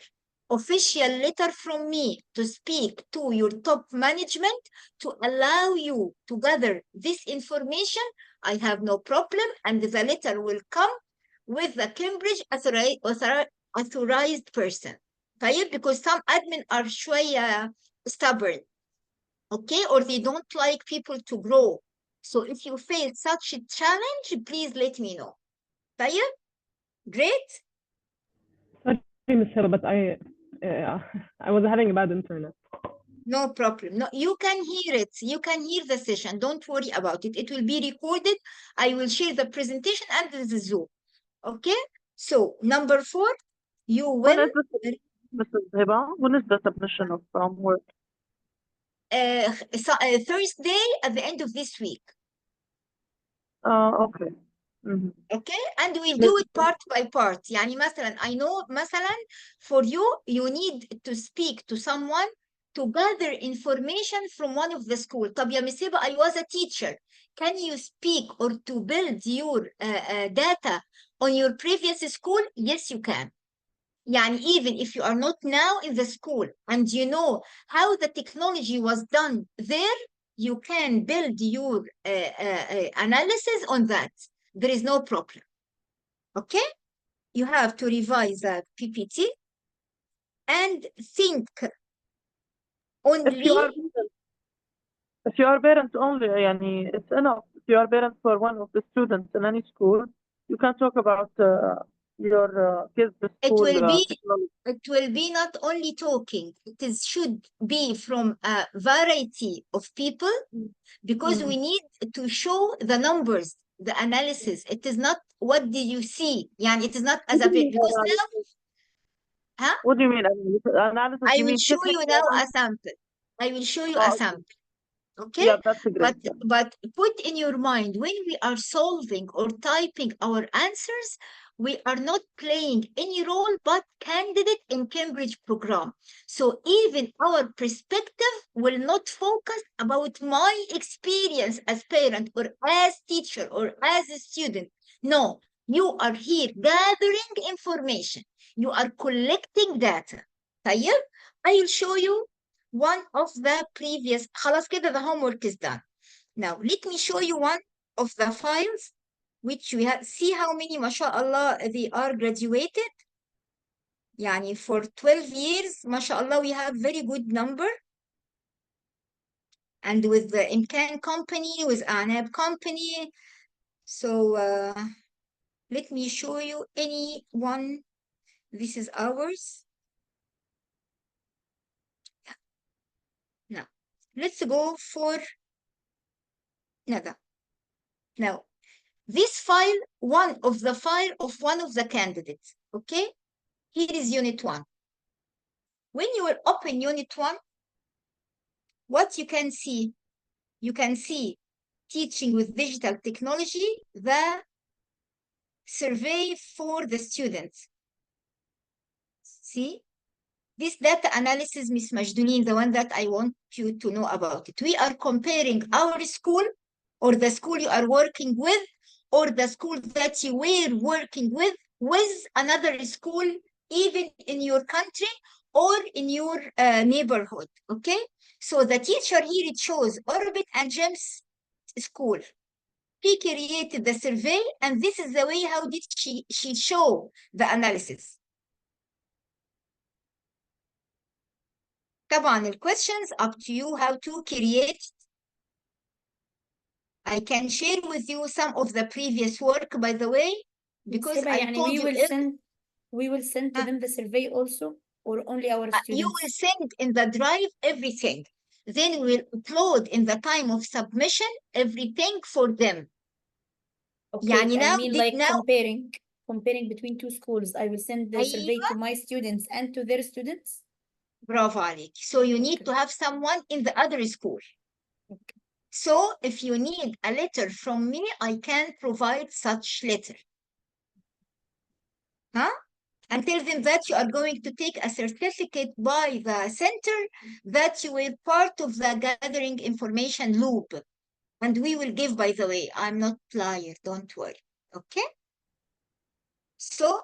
official letter from me to speak to your top management to allow you to gather this information, I have no problem, and the letter will come with the Cambridge authorized person. طيب, because some admin are شوية stubborn, okay, or they don't like people to grow. So if you face such a challenge, please let me know. طيب, great. Sorry, Miss Hiba, but I was having a bad internet. No problem. No, you can hear it. You can hear the session. Don't worry about it. It will be recorded. I will share the presentation and the Zoom. Okay. So number 4, you When will. is this, Mrs. Hiba? When is the submission of work? Thursday at the end of this week. Okay. Mhm. Okay, and we'll do it part by part. يعني مثلا I know مثلا for you need to speak to someone to gather information from one of the school. طب يا Miss Hiba, I was a teacher. Can you speak or to build your data on your previous school? Yes, you can. يعني even if you are not now in the school and you know how the technology was done there, you can build your analysis on that. There is no problem. Okay? You have to revise the PPT and think only. If you are parents only, يعني it's enough. If you are parents for one of the students in any school, you can talk about your kids' school technology. It will be not only talking. It should be from a variety of people because we need to show the numbers, the analysis. It is not what did you see. يعني it is not as a bit because now. Huh? What do you mean analysis? I will show you now a sample. I will show you a sample. Okay, yeah, that's a great but put in your mind when we are solving or typing our answers, we are not playing any role but candidate in Cambridge program. So even our perspective will not focus about my experience as parent or as teacher or as a student. No, you are here gathering information. You are collecting data. طيب, I will show you one of the previous. خلاص كده the homework is done. Now let me show you one of the files which we have. See how many ما شاء الله they are graduated. يعني for 12 years ما شاء الله we have very good number. And with the IMCAN company, with ANAB company. So let me show you any one. This is ours. Now let's go for another. Now this file, one of the candidates, okay? Here is unit 1. When you will open unit 1, what you can see teaching with digital technology, the survey for the students. See? This data analysis, Miss Majdouline, the one that I want you to know about it. We are comparing our school or the school you are working with or the school that you were working with another school, even in your country or in your neighborhood, okay? So the teacher here, it shows Orbit and GEMS school. She created the survey, and this is the way how did she show the analysis. طبعا the questions up to you how to create. I can share with you some of the previous work, by the way, because I يعني told you we will send to them the survey also, or only our students? you will send in the drive everything. Then we'll upload in the time of submission everything for them. Okay, يعني I now mean like comparing between two schools. I will send the survey to my students and to their students. برافو عليك. So you need to have someone in the other school. Okay. So if you need a letter from me, I can provide such letter. Huh? And tell them that you are going to take a certificate by the center that you were part of the gathering information loop. And we will give, by the way, I'm not liar, don't worry. Okay? So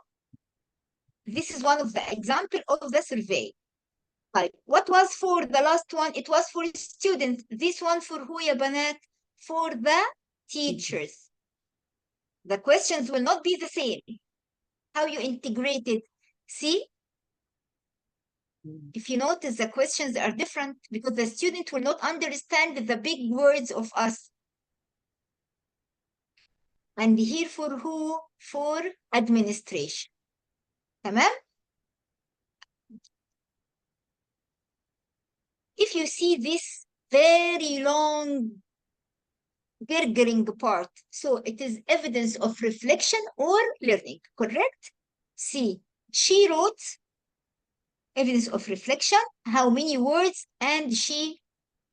this is one of the example of the survey. Like, what was for the last one? It was for students. This one for who, ya banat? For the teachers. The questions will not be the same. How you integrate it. See? If you notice, the questions are different because the student will not understand the big words of us. And here for who? For administration. تمام? If you see this very long gurgling part, so it is evidence of reflection or learning, correct? See, she wrote evidence of reflection, how many words, and she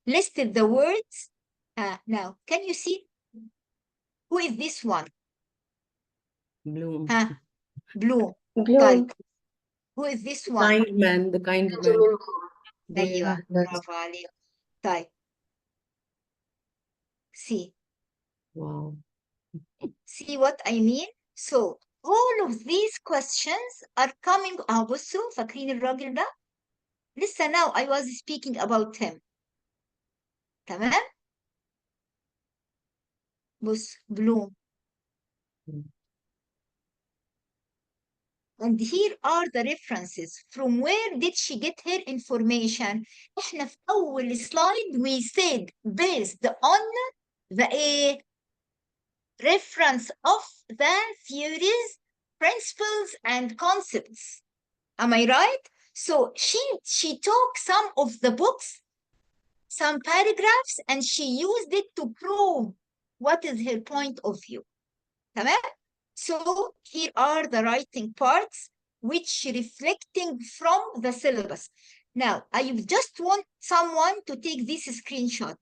listed the words. Now, can you see? Who is this one? Bloom. Bloom. Bloom. Type. Who is this one? Kind man, the kind man. أيوة, that's برافو عليك. طيب. See. wow. See what I mean? So, all of these questions are coming. بصوا فاكرين الراجل ده؟ لسه now I was speaking about him. تمام؟ بص Bloom. And here are the references. From where did she get her information? إحنا في أول slide we said based on the reference of the theories, principles, and concepts. Am I right? So she took some of the books, some paragraphs, and she used it to prove what is her point of view. تمام? So here are the writing parts which reflecting from the syllabus. Now, I just want someone to take this screenshot.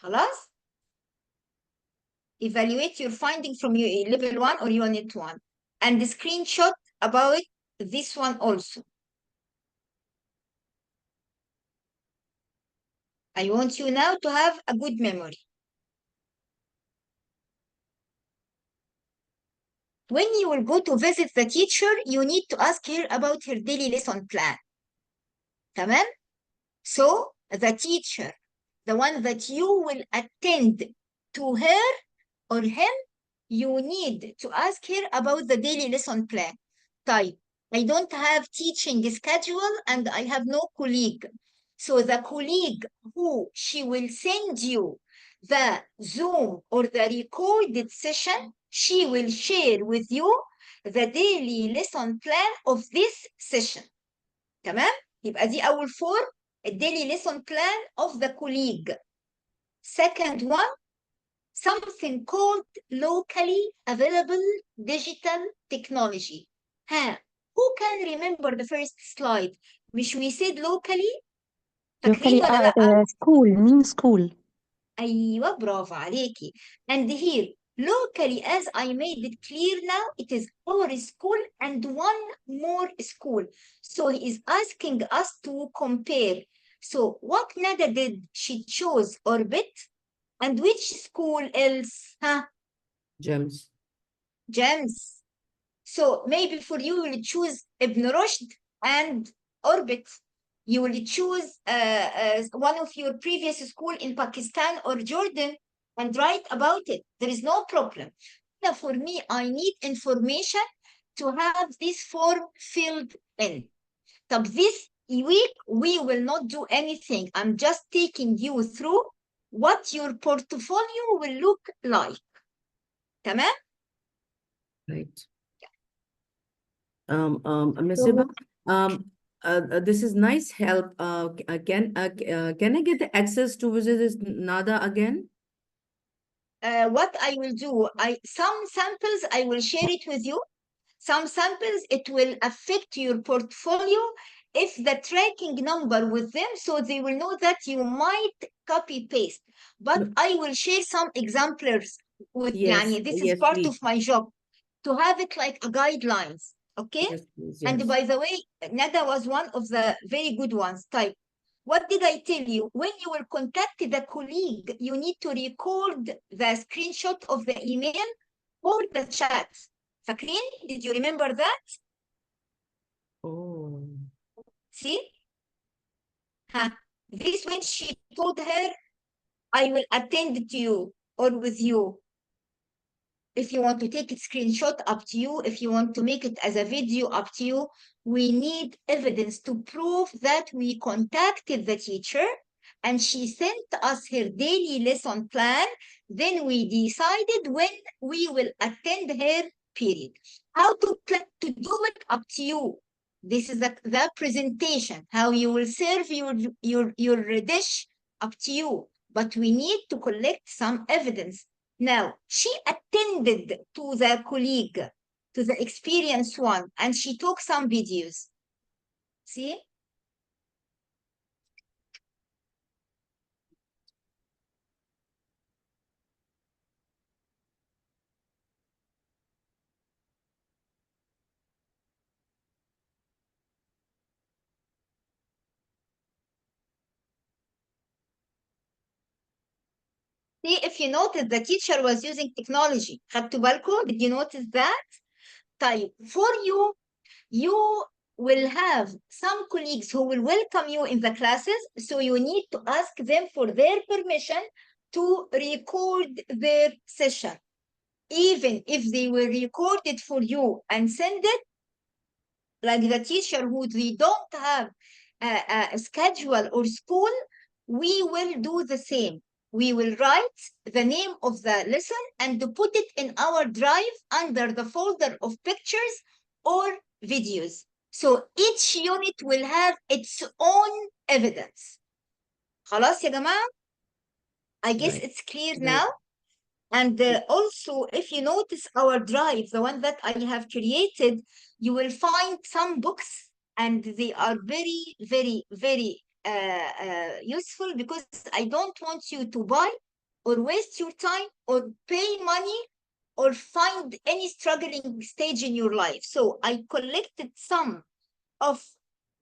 خلاص? Evaluate your finding from your level 1 or unit 1 and the screenshot about this one also. I want you now to have a good memory. When you will go to visit the teacher, you need to ask her about her daily lesson plan. تمام? So the teacher, the one that you will attend to her or him, you need to ask her about the daily lesson plan. طيب, I don't have teaching schedule and I have no colleague. So the colleague who she will send you the Zoom or the recorded session, she will share with you the daily lesson plan of this session. تمام؟ يبقى دي أول form, a daily lesson plan of the colleague. Second one, something called locally available digital technology. Who can remember the first slide? مش we said locally? فاكرين ولا لأ؟ school means school. أيوة برافو عليكي. And here, locally, as I made it clear now, it is our school and one more school. So he is asking us to compare. So what Nada did? She chose Orbit. And which school else? Gems. Gems. So maybe for you, you will choose Ibn Rushd and Orbit. You will choose one of your previous school in Pakistan or Jordan and write about it. There is no problem. Now, for me, I need information to have this form filled in. So this week, we will not do anything. I'm just taking you through what your portfolio will look like. تمام? Right. Ms. Hiba, this is nice help. Can I get the access to visit this NADA again? What I will do, some samples, I will share it with you. Some samples, it will affect your portfolio if the tracking number with them, so they will know that you might copy paste. But I will share some exemplars with Yes, this yes, is part please. of my job, to have it like a guidelines, okay? Yes, please, And yes. by the way, Nada was one of the very good ones. Type. What did I tell you? When you will contact the colleague, you need to record the screenshot of the email or the chat. فاكرين? Did you remember that? Oh, See? Huh. This when she told her, I will attend to you or with you. If you want to take a screenshot, up to you. If you want to make it as a video, up to you. We need evidence to prove that we contacted the teacher and she sent us her daily lesson plan. Then we decided when we will attend her period. How to do it, up to you. This is the presentation, how you will serve your dish, up to you. But we need to collect some evidence. Now, she attended to the colleague, to the experienced one, and she took some videos. See? See, if you notice, the teacher was using technology. خدتوا بالكم? Did you notice that? طيب, for you, you will have some colleagues who will welcome you in the classes, so you need to ask them for their permission to record their session. Even if they will record it for you and send it, like the teacher who they don't have a schedule or school, we will do the same. We will write the name of the lesson and put it in our drive under the folder of pictures or videos. So each unit will have its own evidence. خلاص يا جماعة? I guess right. it's clear Right. now. And also, if you notice our drive, the one that I have created, you will find some books, and they are very, very, very useful, because I don't want you to buy or waste your time or pay money or find any struggling stage in your life. So I collected some of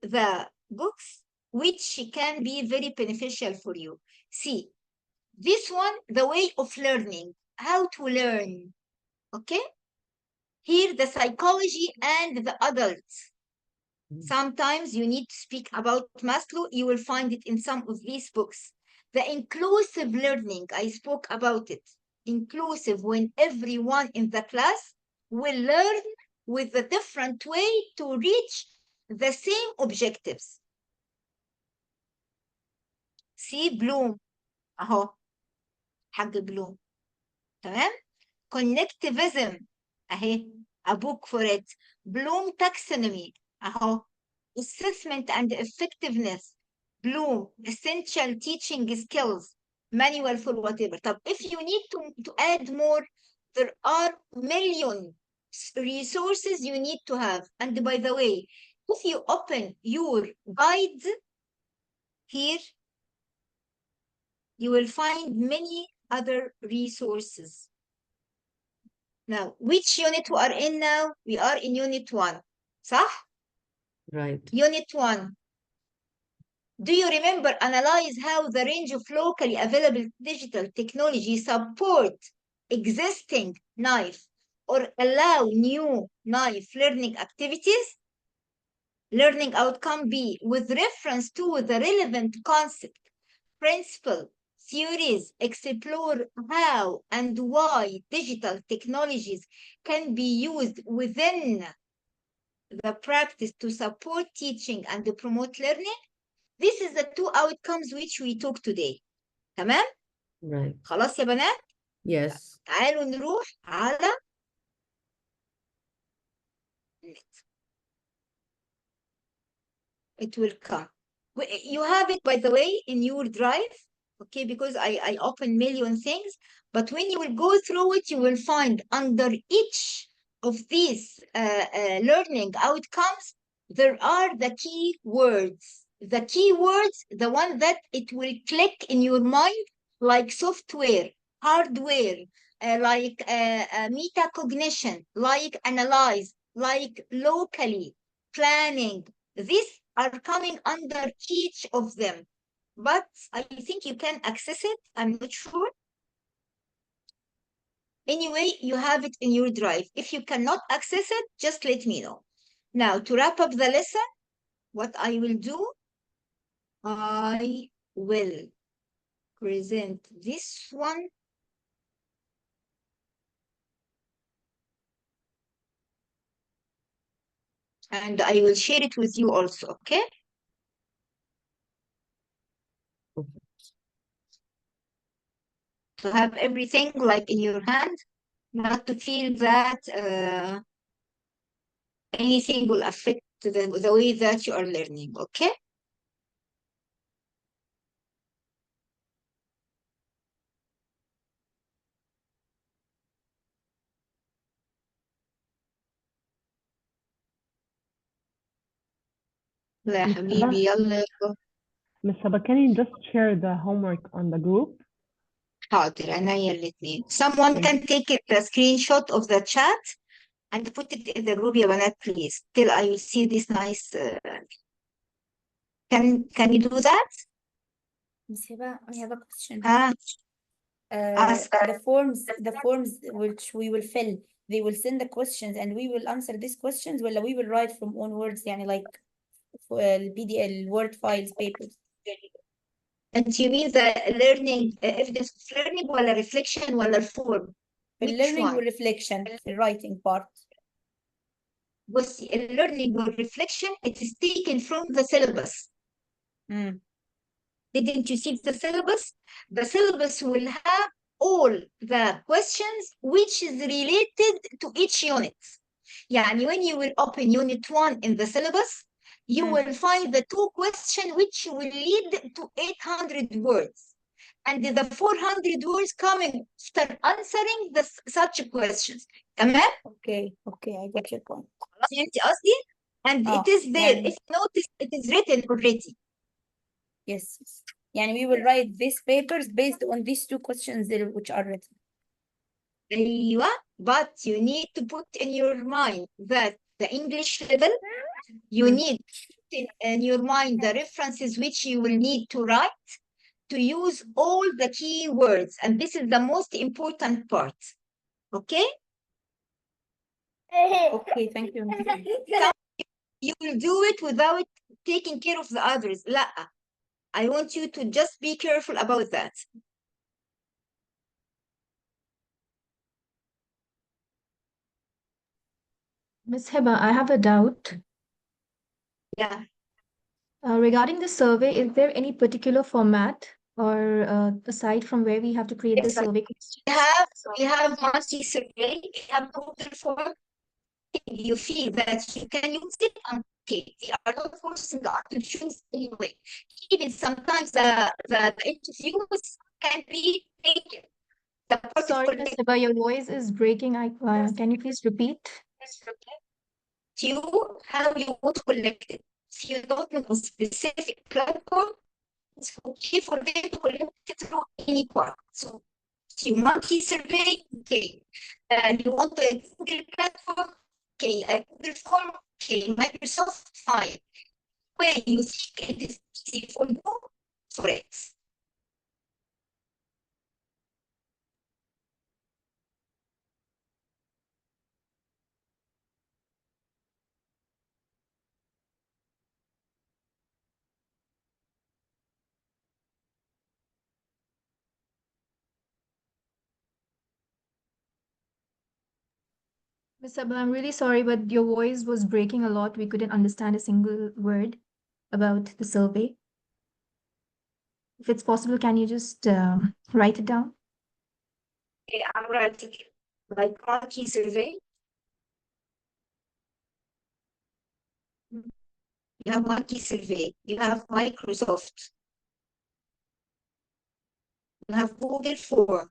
the books which can be very beneficial for you. See, this one, the way of learning, how to learn, okay? Here, the psychology and the adults. Sometimes you need to speak about Maslow, you will find it in some of these books. The inclusive learning, I spoke about it. Inclusive, when everyone in the class will learn with a different way to reach the same objectives. See, Bloom, أهو حق بلوم. تمام؟ Connectivism, أهي, a book for it. Bloom taxonomy, أهو. Assessment and effectiveness. Bloom, essential teaching skills. Manual for whatever. طب if you need to add more, there are million resources you need to have. And by the way, if you open your guides here, you will find many other resources. Now, which unit we are in now? We are in unit 1. صح? Right. Unit 1. Do you remember, analyze how the range of locally available digital technology support existing knife or allow new knife learning activities? learning outcome be with reference to the relevant concept, principle, theories, explore how and why digital technologies can be used within the practice to support teaching and promote learning. This is the two outcomes which we took today. تمام؟ Right. خلاص يا بنات؟ Yes. تعالوا نروح على it will come. You have it, by the way, in your drive, okay, because I open million things, but when you will go through it, you will find under each of these learning outcomes, there are the key words. The key words, the one that it will click in your mind, like software, hardware, like metacognition, like analyze, like locally, planning. These are coming under each of them, but I think you can access it. I'm not sure. Anyway, you have it in your drive. If you cannot access it, just let me know. Now, to wrap up the lesson, what I will do, I will present this one. And I will share it with you also, okay? To have everything like in your hand, not to feel that anything will affect the way that you are learning, okay? لا يا حبيبي يلا Miss Haba, can you just share the homework on the group? حاضر عينيا الاثنين. Someone Thank can take the screenshot of the chat and put it in the group يا بنات please till I will see this nice can you do that? Miss Hiba, I have a question. Ask. The forms which we will fill, they will send the questions and we will answer these questions, ولا we will write from own words, يعني like ال word files, papers. And you mean the learning evidence of learning ولا reflection ولا form? The Which learning one? والreflection, the writing part. بصي learning والreflection it is taken from the syllabus. Didn't you see the syllabus? The syllabus will have all the questions which is related to each unit. يعني when you will open unit 1 in the syllabus, you will find the 2 questions which will lead to 800 words. And the 400 words coming after answering such questions. تمام؟ Okay, I got your point. فهمتي قصدي؟ And it is there. If you notice, it is written already. Yes. يعني we will write these papers based on these 2 questions which are written. أيوة, but you need to put in your mind that the English level, you need to put in your mind the references which you will need to write to use all the key words. And this is the most important part. Okay? Okay, thank you. You will do it without taking care of the others. لا. I want you to just be careful about that. Miss Heba, I have a doubt. Yeah. Regarding the survey, is there any particular format or aside from where we have to create the survey questions? We have monthly survey, we have Google form. If you feel that you can use it, okay. We are not forcing you to choose anyway. Even sometimes the interviews can be taken. Sorry, Miss Heba, your voice is breaking. Can you please repeat? You how you want to collect it. If you don't know a specific platform, it's okay for them to collect it through any part. So you monthly survey, okay. You want a Google platform, okay. A Google form, okay. Microsoft, fine. Where you think it is easy for you, for it. Miss Sabah, I'm really sorry, but your voice was breaking a lot. We couldn't understand a single word about the survey. If it's possible, can you just write it down? Okay, I'm writing it. Like monkey survey. You have monkey survey. You have Microsoft. You have Google Form.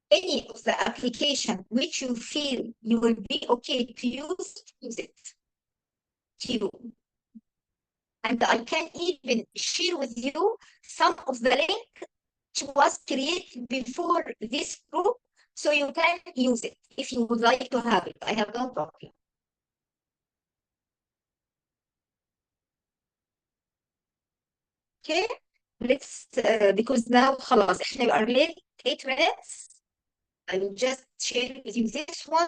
Any of the application which you feel you will be okay to use it. To and I can even share with you some of the link which was created before this group, so you can use it if you would like to have it. I have no problem. Okay, let's because now خلاص احنا we are late 8 minutes. I will just share with you this one.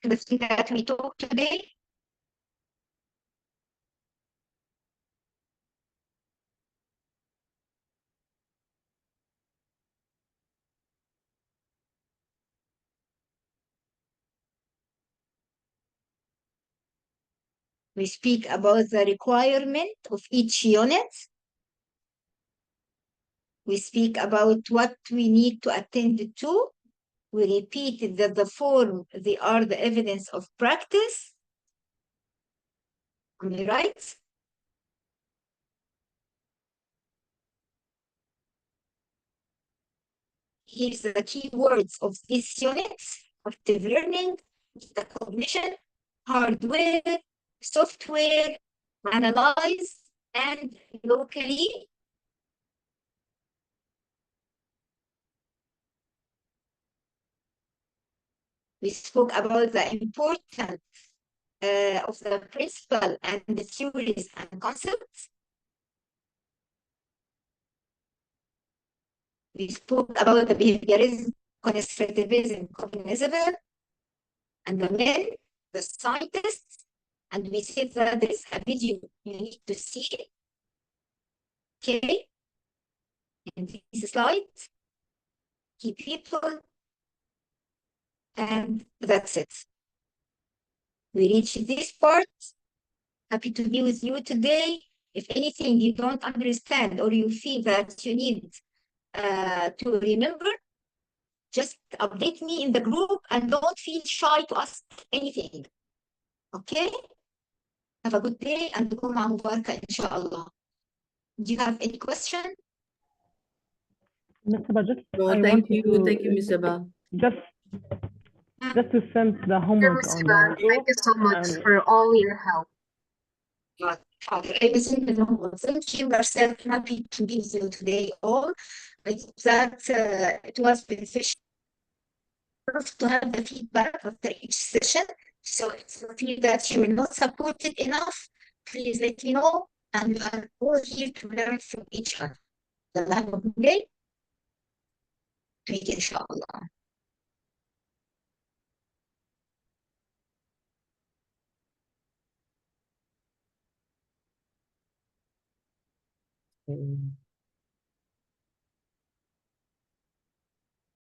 The thing that we talked today. We speak about the requirement of each unit. We speak about what we need to attend to. We repeated that the form, they are the evidence of practice. Am I right? Here's the key words of this unit: active learning, the cognition, hardware, software, analyze, and locally. We spoke about the importance of the principle and the theories and concepts. We spoke about the behaviorism, constructivism, cognitivism, and the men, the scientists, and we said that there is a video you need to see it. Okay, and this slide, key people, and that's it. We reached this part. Happy to be with you today. If anything you don't understand or you feel that you need to remember, just update me in the group and don't feel shy to ask anything. Okay? Have a good day and جمعة مباركة إن شاء الله. Do you have any question? Miss Sabah, just No, I thank want you. to Thank you, Miss Sabah. just to send the homework on the Thank group. you so much for all your help. Thank you, Marcel. Happy to be with you today all. I hope that it was beneficial to have the feedback after each session. So if you feel that you are not supported enough, please let me know. And we are all here to learn from each other. Have a good day. Inshallah. Mm.